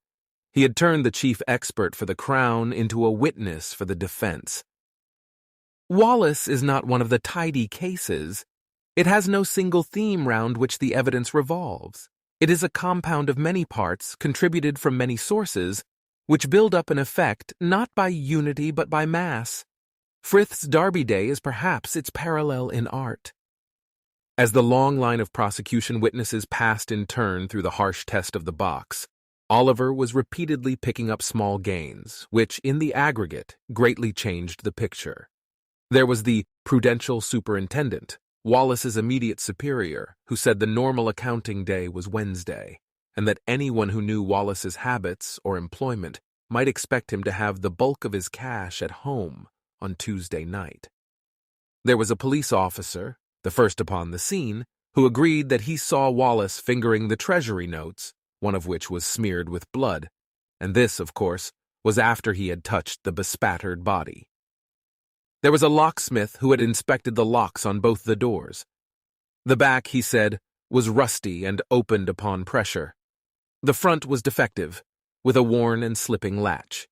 He had turned the chief expert for the Crown into a witness for the defense. Wallace is not one of the tidy cases. It has no single theme round which the evidence revolves. It is a compound of many parts, contributed from many sources, which build up an effect not by unity but by mass. Frith's Derby Day is perhaps its parallel in art. As the long line of prosecution witnesses passed in turn through the harsh test of the box, Oliver was repeatedly picking up small gains, which, in the aggregate, greatly changed the picture. There was the prudential superintendent, Wallace's immediate superior, who said the normal accounting day was Wednesday, and that anyone who knew Wallace's habits or employment might expect him to have the bulk of his cash at home on Tuesday night. There was a police officer, the first upon the scene, who agreed that he saw Wallace fingering the treasury notes, one of which was smeared with blood, and this, of course, was after he had touched the bespattered body. There was a locksmith who had inspected the locks on both the doors. The back, he said, was rusty and opened upon pressure. The front was defective, with a worn and slipping latch.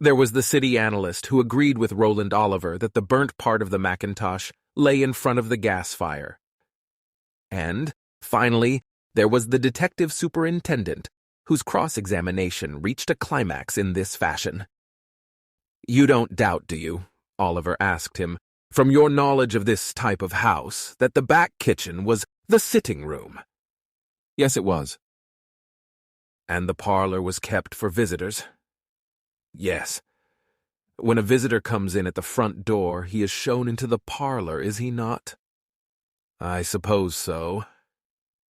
There was the city analyst who agreed with Roland Oliver that the burnt part of the Macintosh lay in front of the gas fire. And, finally, there was the detective superintendent, whose cross-examination reached a climax in this fashion. You don't doubt, do you, Oliver asked him, from your knowledge of this type of house, that the back kitchen was the sitting room? Yes, it was. And the parlor was kept for visitors? Yes. When a visitor comes in at the front door, he is shown into the parlor, is he not? I suppose so.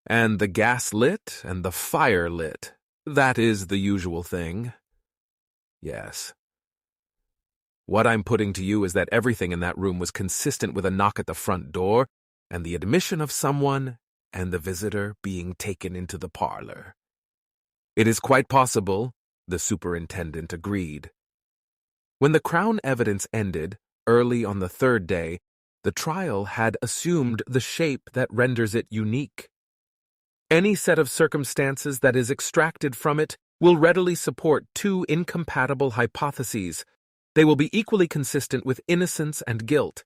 And the gas lit and the fire lit. That is the usual thing. Yes. What I'm putting to you is that everything in that room was consistent with a knock at the front door and the admission of someone and the visitor being taken into the parlor. It is quite possible, the superintendent agreed. When the Crown evidence ended, early on the third day, The trial had assumed the shape that renders it unique. Any set of circumstances that is extracted from it will readily support two incompatible hypotheses. They will be equally consistent with innocence and guilt.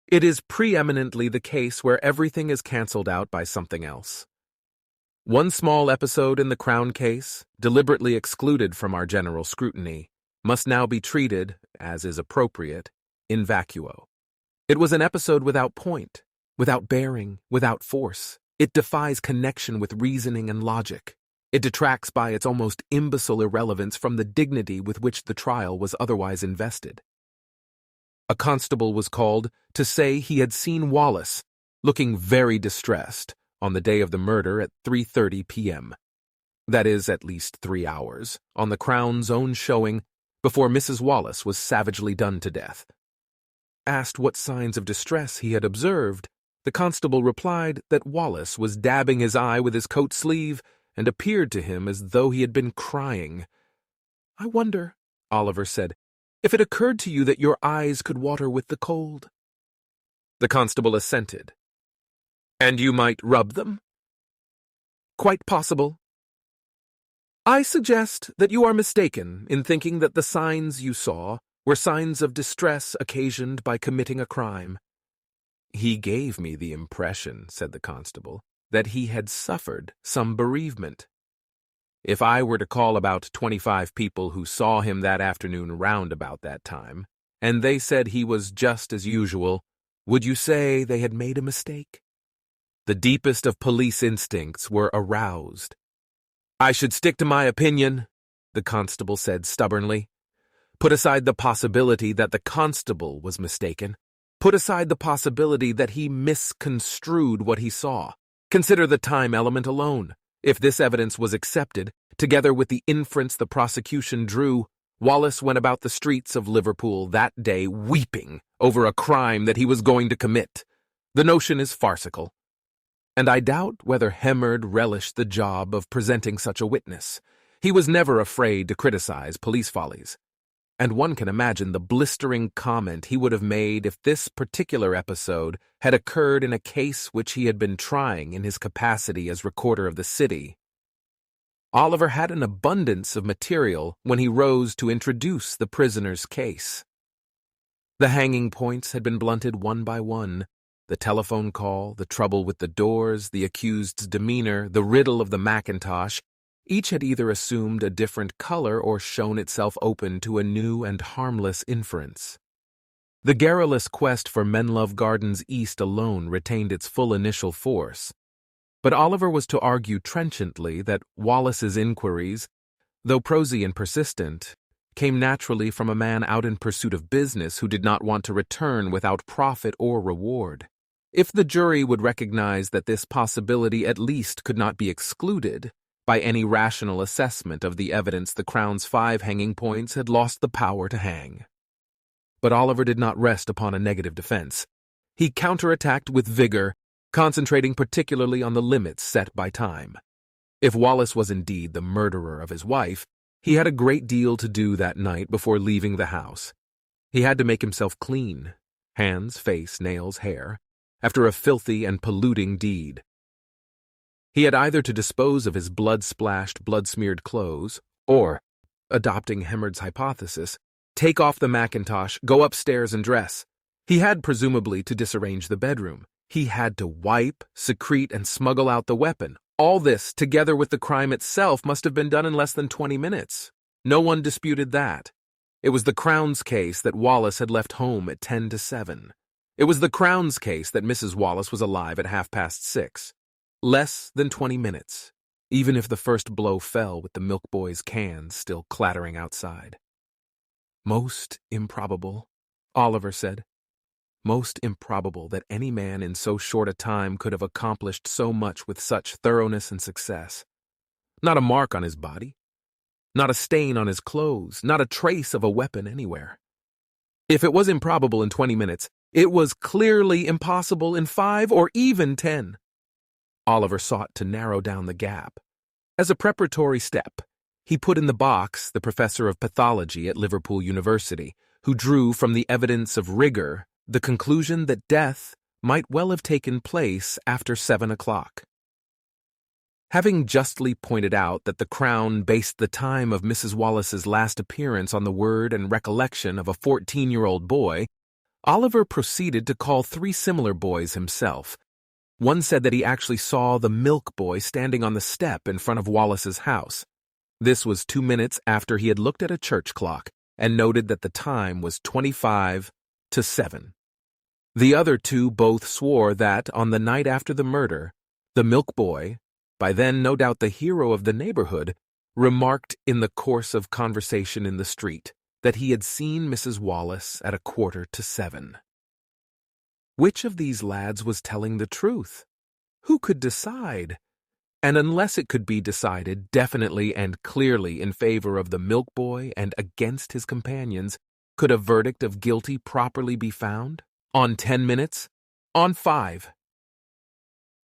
It is preeminently the case where everything is cancelled out by something else. One small episode in the Crown case, deliberately excluded from our general scrutiny, must now be treated, as is appropriate, in vacuo. It was an episode without point, without bearing, without force. It defies connection with reasoning and logic. It detracts by its almost imbecile irrelevance from the dignity with which the trial was otherwise invested. A constable was called to say he had seen Wallace, looking very distressed, on the day of the murder at 3:30 p.m. That is, at least 3 hours, on the Crown's own showing, before Mrs. Wallace was savagely done to death. Asked what signs of distress he had observed, the constable replied that Wallace was dabbing his eye with his coat sleeve and appeared to him as though he had been crying. "I wonder," Oliver said, "if it occurred to you that your eyes could water with the cold." The constable assented. "And you might rub them?" "Quite possible." "I suggest that you are mistaken in thinking that the signs you saw were signs of distress occasioned by committing a crime." "He gave me the impression," said the constable, "that he had suffered some bereavement. If I were to call about 25 people who saw him that afternoon round about that time, and they said he was just as usual, would you say they had made a mistake?" The deepest of police instincts were aroused. "I should stick to my opinion," the constable said stubbornly. "Put aside the possibility that the constable was mistaken. Put aside the possibility that he misconstrued what he saw. Consider the time element alone. If this evidence was accepted, together with the inference the prosecution drew, Wallace went about the streets of Liverpool that day weeping over a crime that he was going to commit. The notion is farcical. And I doubt whether Hemmerd relished the job of presenting such a witness. He was never afraid to criticize police follies. And one can imagine the blistering comment he would have made if this particular episode had occurred in a case which he had been trying in his capacity as recorder of the city. Oliver had an abundance of material when he rose to introduce the prisoner's case. The hanging points had been blunted one by one. The telephone call, the trouble with the doors, the accused's demeanor, the riddle of the mackintosh, each had either assumed a different color or shown itself open to a new and harmless inference. The garrulous quest for Menlove Gardens East alone retained its full initial force, but Oliver was to argue trenchantly that Wallace's inquiries, though prosy and persistent, came naturally from a man out in pursuit of business who did not want to return without profit or reward. If the jury would recognize that this possibility at least could not be excluded by any rational assessment of the evidence, the Crown's 5 hanging points had lost the power to hang. But Oliver did not rest upon a negative defense. He counterattacked with vigor, concentrating particularly on the limits set by time. If Wallace was indeed the murderer of his wife, he had a great deal to do that night before leaving the house. He had to make himself clean, hands, face, nails, hair, after a filthy and polluting deed. He had either to dispose of his blood-splashed, blood-smeared clothes, or, adopting Hemmerd's hypothesis, take off the mackintosh, go upstairs and dress. He had presumably to disarrange the bedroom. He had to wipe, secrete, and smuggle out the weapon. All this, together with the crime itself, must have been done in less than 20 minutes. No one disputed that. It was the Crown's case that Wallace had left home at 10 to 7. It was the Crown's case that Mrs. Wallace was alive at 6:30. Less than 20 minutes, even if the first blow fell with the milk boy's cans still clattering outside. "Most improbable," Oliver said. "Most improbable that any man in so short a time could have accomplished so much with such thoroughness and success. Not a mark on his body, not a stain on his clothes, not a trace of a weapon anywhere. If it was improbable in 20 minutes, it was clearly impossible in 5 or even 10. Oliver sought to narrow down the gap. As a preparatory step, he put in the box the professor of pathology at Liverpool University, who drew from the evidence of rigor the conclusion that death might well have taken place after 7 o'clock. Having justly pointed out that the Crown based the time of Mrs. Wallace's last appearance on the word and recollection of a 14-year-old boy, Oliver proceeded to call 3 similar boys himself. One said that he actually saw the milk boy standing on the step in front of Wallace's house. This was 2 minutes after he had looked at a church clock and noted that the time was 25 to 7. The other 2 both swore that, on the night after the murder, the milk boy, by then no doubt the hero of the neighborhood, remarked in the course of conversation in the street that he had seen Mrs. Wallace at 6:45. Which of these lads was telling the truth? Who could decide? And unless it could be decided definitely and clearly in favor of the milk boy and against his companions, could a verdict of guilty properly be found? On 10 minutes? On 5?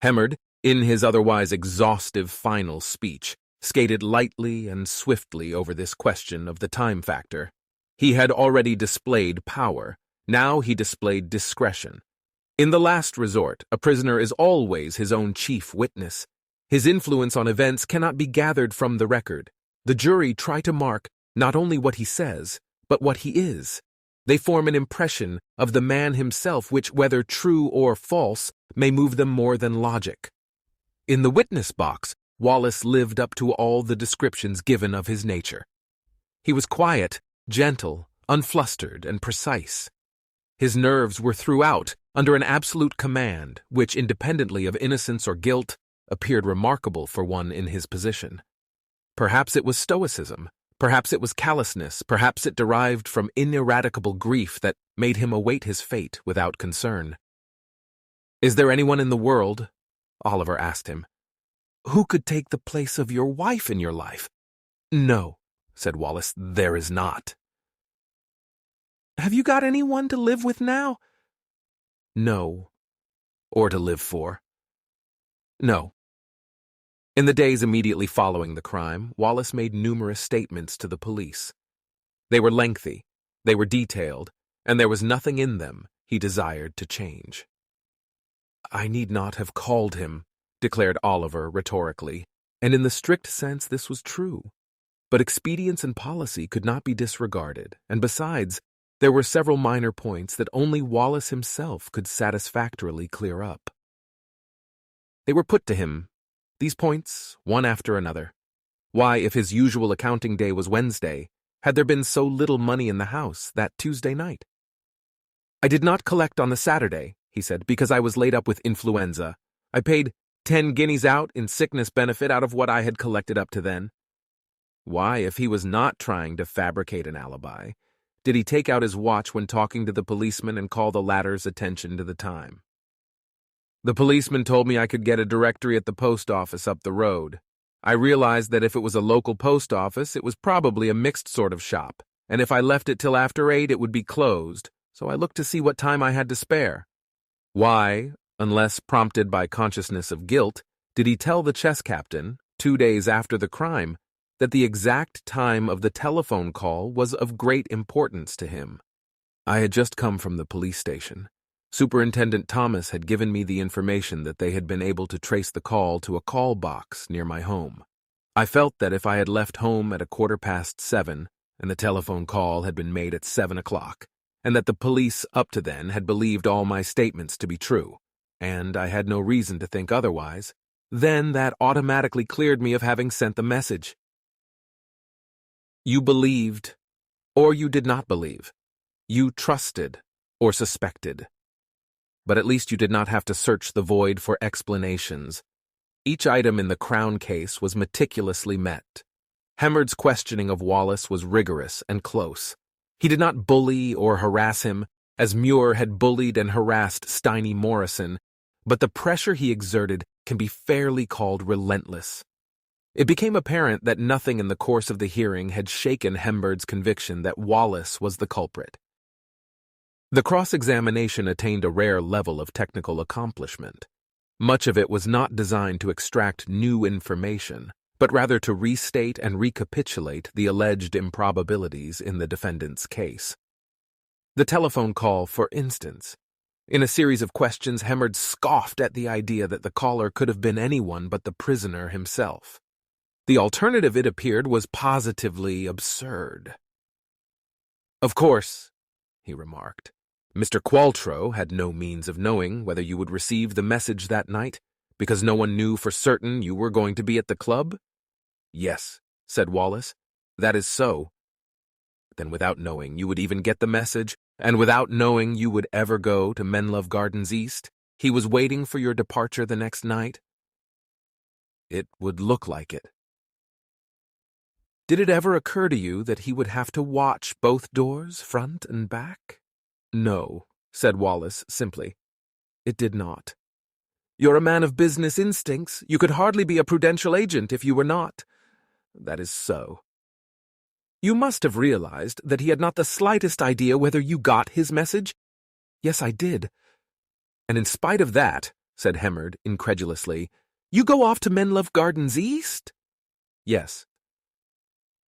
Hemmerd, in his otherwise exhaustive final speech, skated lightly and swiftly over this question of the time factor. He had already displayed power. Now he displayed discretion. In the last resort, a prisoner is always his own chief witness. His influence on events cannot be gathered from the record. The jury try to mark not only what he says, but what he is. They form an impression of the man himself which, whether true or false, may move them more than logic. In the witness box, Wallace lived up to all the descriptions given of his nature. He was quiet, gentle, unflustered, and precise. His nerves were throughout under an absolute command which, independently of innocence or guilt, appeared remarkable for one in his position. Perhaps it was stoicism, perhaps it was callousness, perhaps it derived from ineradicable grief that made him await his fate without concern. "Is there anyone in the world," Oliver asked him, "who could take the place of your wife in your life?" "No," said Wallace, "there is not." "Have you got anyone to live with now?" "No." "Or to live for?" "No." In the days immediately following the crime, Wallace made numerous statements to the police. They were lengthy, they were detailed, and there was nothing in them he desired to change. "I need not have called him," declared Oliver rhetorically, and in the strict sense this was true. But expedience and policy could not be disregarded, and besides, there were several minor points that only Wallace himself could satisfactorily clear up. They were put to him, these points, one after another. Why, if his usual accounting day was Wednesday, had there been so little money in the house that Tuesday night? "I did not collect on the Saturday," he said, "because I was laid up with influenza. I paid 10 guineas out in sickness benefit out of what I had collected up to then." Why, if he was not trying to fabricate an alibi, did he take out his watch when talking to the policeman and call the latter's attention to the time? "The policeman told me I could get a directory at the post office up the road. I realized that if it was a local post office, it was probably a mixed sort of shop, and if I left it till after 8, it would be closed, so I looked to see what time I had to spare." Why, unless prompted by consciousness of guilt, did he tell the chess captain, 2 days after the crime, that the exact time of the telephone call was of great importance to him? I had just come from the police station. Superintendent Thomas had given me the information that they had been able to trace the call to a call box near my home. I felt that if I had left home at 7:15, and the telephone call had been made at 7 o'clock, and that the police up to then had believed all my statements to be true, and I had no reason to think otherwise, then that automatically cleared me of having sent the message. You believed, or you did not believe. You trusted, or suspected. But at least you did not have to search the void for explanations. Each item in the Crown case was meticulously met. Hemmerd's questioning of Wallace was rigorous and close. He did not bully or harass him, as Muir had bullied and harassed Steiny Morrison, but the pressure he exerted can be fairly called relentless. It became apparent that nothing in the course of the hearing had shaken Hemmerd's conviction that Wallace was the culprit. The cross-examination attained a rare level of technical accomplishment. Much of it was not designed to extract new information, but rather to restate and recapitulate the alleged improbabilities in the defendant's case. The telephone call, for instance. In a series of questions, Hemmerd scoffed at the idea that the caller could have been anyone but the prisoner himself. The alternative, it appeared, was positively absurd. "Of course," he remarked, "Mr. Qualtrough had no means of knowing whether you would receive the message that night, because no one knew for certain you were going to be at the club?" "Yes," said Wallace, "that is so." "Then without knowing you would even get the message, and without knowing you would ever go to Menlove Gardens East, he was waiting for your departure the next night?" "It would look like it." "Did it ever occur to you that he would have to watch both doors, front and back?" "No," said Wallace simply. "It did not." "You're a man of business instincts. You could hardly be a prudential agent if you were not." "That is so." "You must have realized that he had not the slightest idea whether you got his message?" "Yes, I did." "And in spite of that," said Hemmerd incredulously, "you go off to Menlove Gardens East?" "Yes."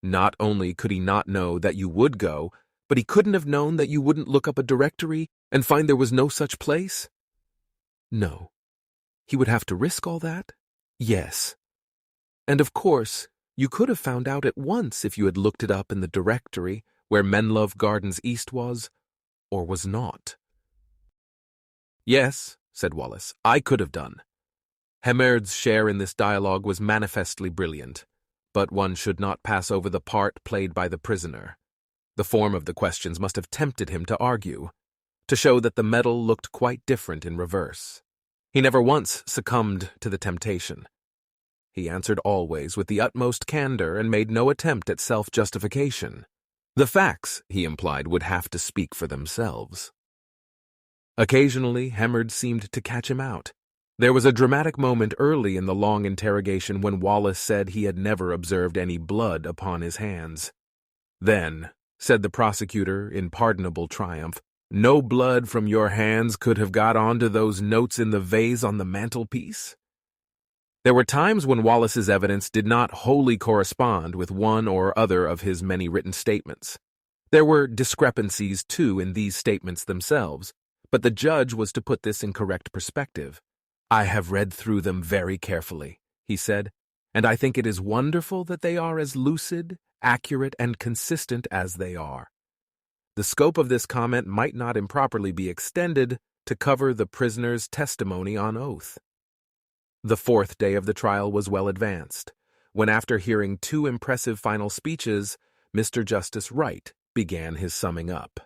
"Not only could he not know that you would go, but he couldn't have known that you wouldn't look up a directory and find there was no such place?" "No." "He would have to risk all that?" "Yes." "And of course, you could have found out at once if you had looked it up in the directory where Menlove Gardens East was, or was not." "Yes," said Wallace, "I could have done." Hemmerd's share in this dialogue was manifestly brilliant, but one should not pass over the part played by the prisoner. The form of the questions must have tempted him to argue, to show that the medal looked quite different in reverse. He never once succumbed to the temptation. He answered always with the utmost candor and made no attempt at self-justification. The facts, he implied, would have to speak for themselves. Occasionally, Hemmerd seemed to catch him out. There was a dramatic moment early in the long interrogation when Wallace said he had never observed any blood upon his hands. "Then," said the prosecutor in pardonable triumph, "no blood from your hands could have got onto those notes in the vase on the mantelpiece?" There were times when Wallace's evidence did not wholly correspond with one or other of his many written statements. There were discrepancies, too, in these statements themselves, but the judge was to put this in correct perspective. "I have read through them very carefully," he said, "and I think it is wonderful that they are as lucid, accurate, and consistent as they are." The scope of this comment might not improperly be extended to cover the prisoner's testimony on oath. The fourth day of the trial was well advanced, when after hearing two impressive final speeches, Mr. Justice Wright began his summing up.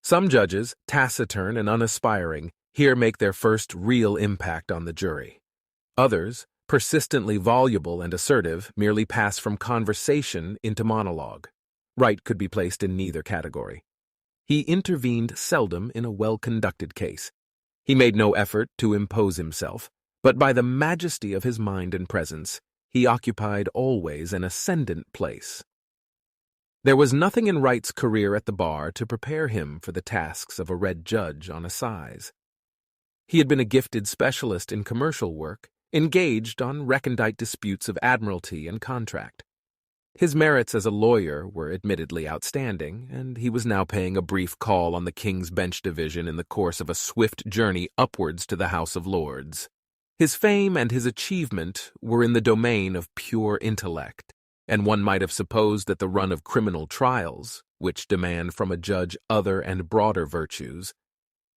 Some judges, taciturn and unaspiring, here make their first real impact on the jury. Others, persistently voluble and assertive, merely pass from conversation into monologue. Wright could be placed in neither category. He intervened seldom in a well-conducted case. He made no effort to impose himself, but by the majesty of his mind and presence, he occupied always an ascendant place. There was nothing in Wright's career at the bar to prepare him for the tasks of a red judge on assize. He had been a gifted specialist in commercial work, engaged on recondite disputes of admiralty and contract. His merits as a lawyer were admittedly outstanding, and he was now paying a brief call on the King's Bench Division in the course of a swift journey upwards to the House of Lords. His fame and his achievement were in the domain of pure intellect, and one might have supposed that the run of criminal trials, which demand from a judge other and broader virtues,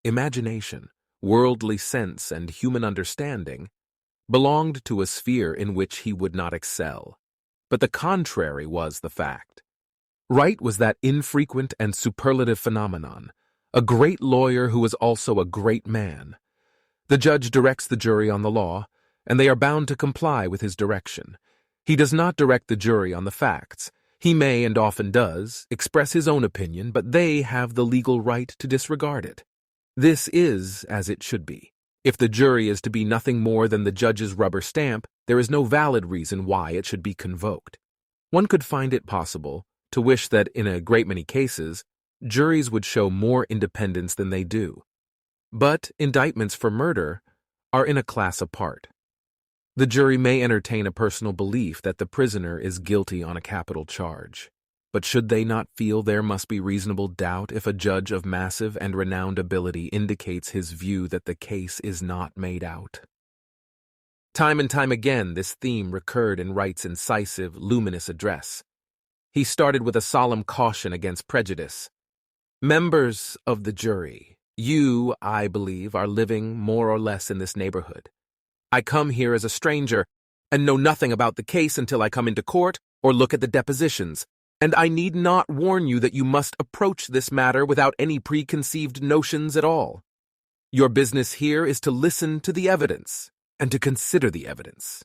imagination, worldly sense, and human understanding, belonged to a sphere in which he would not excel. But the contrary was the fact. Wright was that infrequent and superlative phenomenon, a great lawyer who was also a great man. The judge directs the jury on the law, and they are bound to comply with his direction. He does not direct the jury on the facts. He may, and often does, express his own opinion, but they have the legal right to disregard it. This is as it should be. If the jury is to be nothing more than the judge's rubber stamp, there is no valid reason why it should be convoked. One could find it possible to wish that in a great many cases, juries would show more independence than they do. But indictments for murder are in a class apart. The jury may entertain a personal belief that the prisoner is guilty on a capital charge, But should they not feel there must be reasonable doubt if a judge of massive and renowned ability indicates his view that the case is not made out? Time and time again, this theme recurred in Wright's incisive, luminous address. He started with a solemn caution against prejudice. Members of the jury, you, I believe, are living more or less in this neighborhood. I come here as a stranger and know nothing about the case until I come into court or look at the depositions, and I need not warn you that you must approach this matter without any preconceived notions at all. Your business here is to listen to the evidence and to consider the evidence,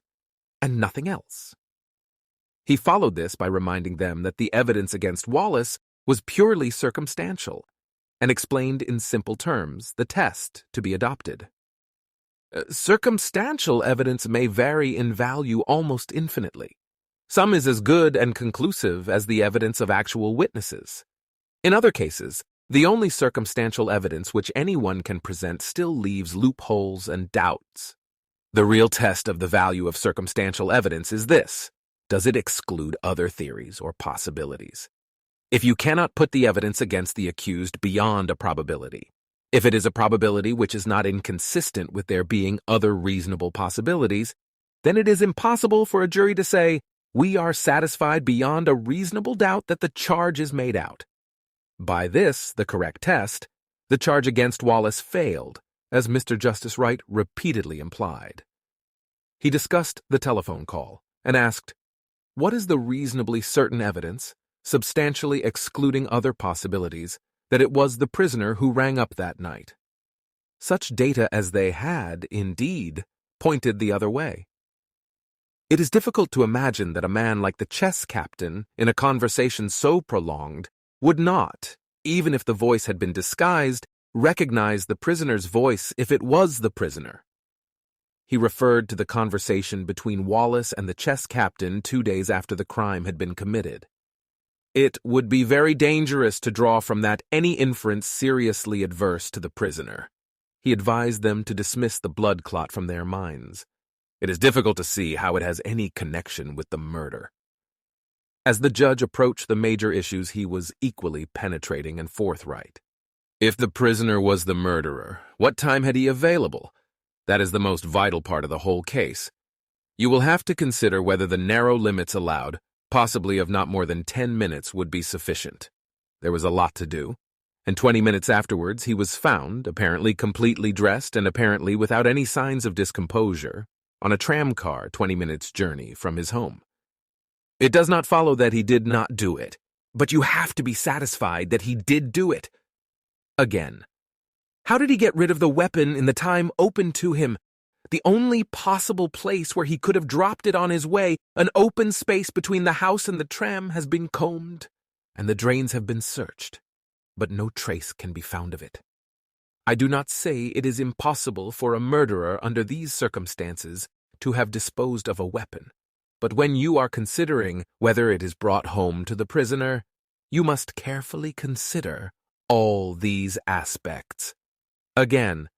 and nothing else. He followed this by reminding them that the evidence against Wallace was purely circumstantial, and explained in simple terms the test to be adopted. Circumstantial evidence may vary in value almost infinitely. Some is as good and conclusive as the evidence of actual witnesses. In other cases, the only circumstantial evidence which anyone can present still leaves loopholes and doubts. The real test of the value of circumstantial evidence is this: does it exclude other theories or possibilities? If you cannot put the evidence against the accused beyond a probability, if it is a probability which is not inconsistent with there being other reasonable possibilities, then it is impossible for a jury to say, "We are satisfied beyond a reasonable doubt that the charge is made out." By this, the correct test, the charge against Wallace failed, as Mr. Justice Wright repeatedly implied. He discussed the telephone call and asked, "What is the reasonably certain evidence, substantially excluding other possibilities, that it was the prisoner who rang up that night?" Such data as they had, indeed, pointed the other way. It is difficult to imagine that a man like the chess captain, in a conversation so prolonged, would not, even if the voice had been disguised, recognize the prisoner's voice if it was the prisoner. He referred to the conversation between Wallace and the chess captain 2 days after the crime had been committed. It would be very dangerous to draw from that any inference seriously adverse to the prisoner. He advised them to dismiss the blood clot from their minds. It is difficult to see how it has any connection with the murder. As the judge approached the major issues, he was equally penetrating and forthright. If the prisoner was the murderer, what time had he available? That is the most vital part of the whole case. You will have to consider whether the narrow limits allowed, possibly of not more than 10 minutes, would be sufficient. There was a lot to do, and 20 minutes afterwards he was found, apparently completely dressed and apparently without any signs of discomposure, on a tramcar 20 minutes' journey from his home. It does not follow that he did not do it, but you have to be satisfied that he did do it. Again, how did he get rid of the weapon in the time open to him? The only possible place where he could have dropped it on his way, an open space between the house and the tram, has been combed, and the drains have been searched, but no trace can be found of it. I do not say it is impossible for a murderer under these circumstances to have disposed of a weapon, but when you are considering whether it is brought home to the prisoner, you must carefully consider all these aspects. Again,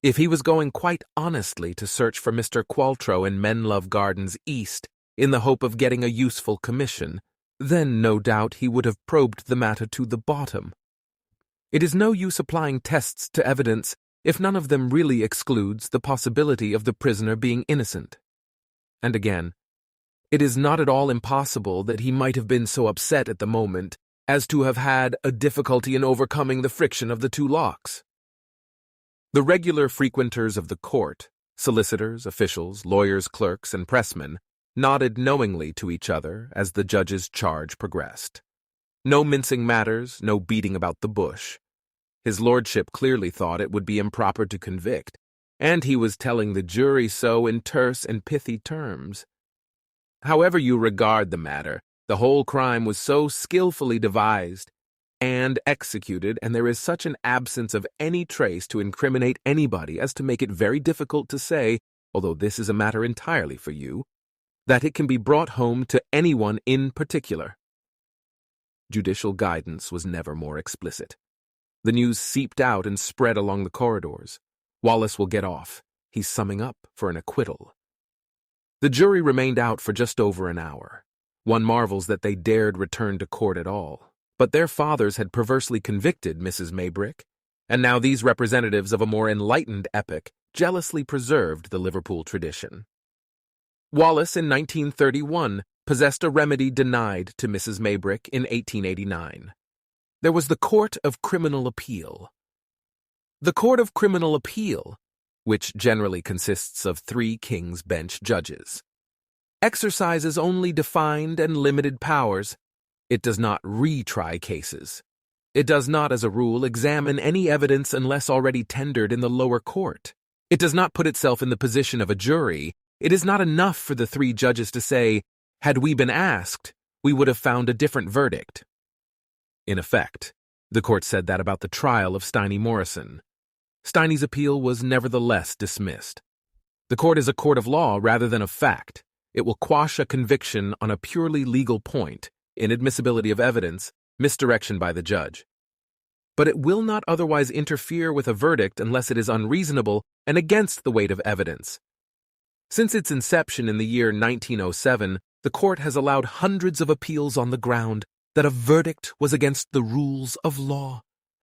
if he was going quite honestly to search for Mr. Qualtrough in Menlove Gardens East in the hope of getting a useful commission, then no doubt he would have probed the matter to the bottom. It is no use applying tests to evidence if none of them really excludes the possibility of the prisoner being innocent. And again, it is not at all impossible that he might have been so upset at the moment as to have had a difficulty in overcoming the friction of the two locks. The regular frequenters of the court, solicitors, officials, lawyers, clerks, and pressmen, nodded knowingly to each other as the judge's charge progressed. No mincing matters, no beating about the bush. His lordship clearly thought it would be improper to convict, and he was telling the jury so in terse and pithy terms. However you regard the matter, the whole crime was so skillfully devised and executed, and there is such an absence of any trace to incriminate anybody as to make it very difficult to say, although this is a matter entirely for you, that it can be brought home to anyone in particular. Judicial guidance was never more explicit. The news seeped out and spread along the corridors. Wallace will get off. He's summing up for an acquittal. The jury remained out for just over an hour. One marvels that they dared return to court at all. But their fathers had perversely convicted Mrs. Maybrick, and now these representatives of a more enlightened epoch jealously preserved the Liverpool tradition. Wallace in 1931 possessed a remedy denied to Mrs. Maybrick in 1889. There was the Court of Criminal Appeal. The Court of Criminal Appeal, which generally consists of 3 King's Bench judges, exercises only defined and limited powers. It does not retry cases. It does not, as a rule, examine any evidence unless already tendered in the lower court. It does not put itself in the position of a jury. It is not enough for the 3 judges to say, "Had we been asked, we would have found a different verdict." In effect, the court said that about the trial of Steiny Morrison. Steiny's appeal was nevertheless dismissed. The court is a court of law rather than of fact. It will quash a conviction on a purely legal point, inadmissibility of evidence, misdirection by the judge. But it will not otherwise interfere with a verdict unless it is unreasonable and against the weight of evidence. Since its inception in the year 1907, the court has allowed hundreds of appeals on the ground that a verdict was against the rules of law.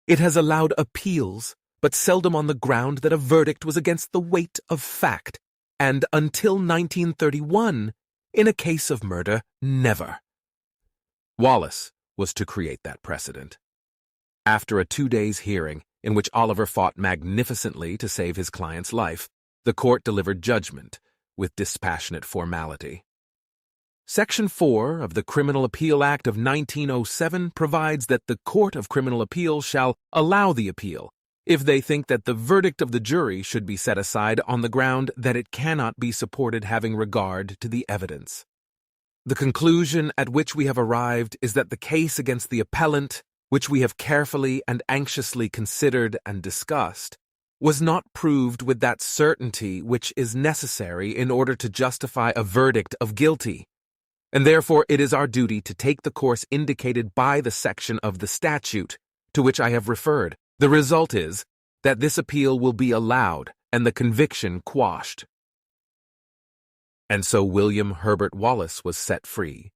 It has allowed appeals, but seldom on the ground that a verdict was against the weight of fact, and until 1931, in a case of murder, never. Wallace was to create that precedent. After a 2 days hearing, in which Oliver fought magnificently to save his client's life, the court delivered judgment with dispassionate formality. Section 4 of the Criminal Appeal Act of 1907 provides that the Court of Criminal Appeal shall allow the appeal if they think that the verdict of the jury should be set aside on the ground that it cannot be supported having regard to the evidence. The conclusion at which we have arrived is that the case against the appellant, which we have carefully and anxiously considered and discussed, was not proved with that certainty which is necessary in order to justify a verdict of guilty, and therefore it is our duty to take the course indicated by the section of the statute to which I have referred. The result is that this appeal will be allowed and the conviction quashed. And so William Herbert Wallace was set free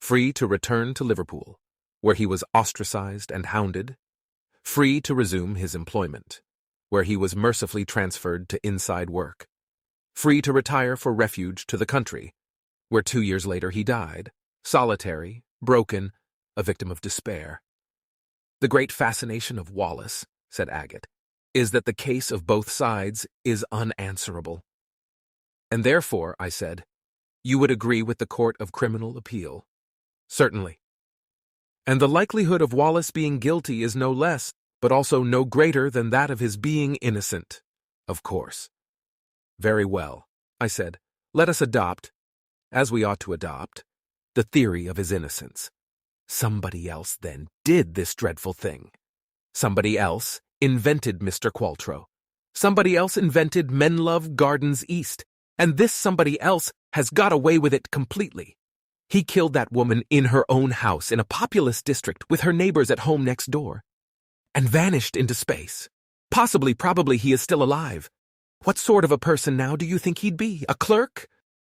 to return to Liverpool, where he was ostracized and hounded, free to resume his employment, where he was mercifully transferred to inside work, free to retire for refuge to the country, where 2 years later he died, solitary, broken, a victim of despair. The great fascination of Wallace, said Agate, is that the case of both sides is unanswerable. And therefore, I said, you would agree with the Court of Criminal Appeal. Certainly. And the likelihood of Wallace being guilty is no less, but also no greater than that of his being innocent. Of course. Very well, I said, let us adopt, as we ought to adopt, the theory of his innocence. Somebody else then did this dreadful thing. Somebody else invented Mr. Qualtrough. Somebody else invented Menlove Gardens East, and this somebody else has got away with it completely. He killed that woman in her own house in a populous district with her neighbors at home next door, and vanished into space. Probably he is still alive. What sort of a person now do you think he'd be? A clerk?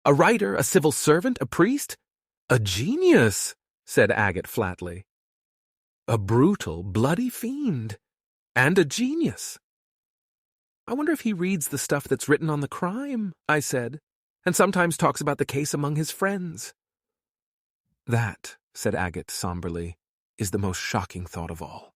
A writer? A civil servant? A priest? A genius, said Agate flatly. A brutal, bloody fiend. And a genius. I wonder if he reads the stuff that's written on the crime, I said, and sometimes talks about the case among his friends. That, said Agate somberly, is the most shocking thought of all.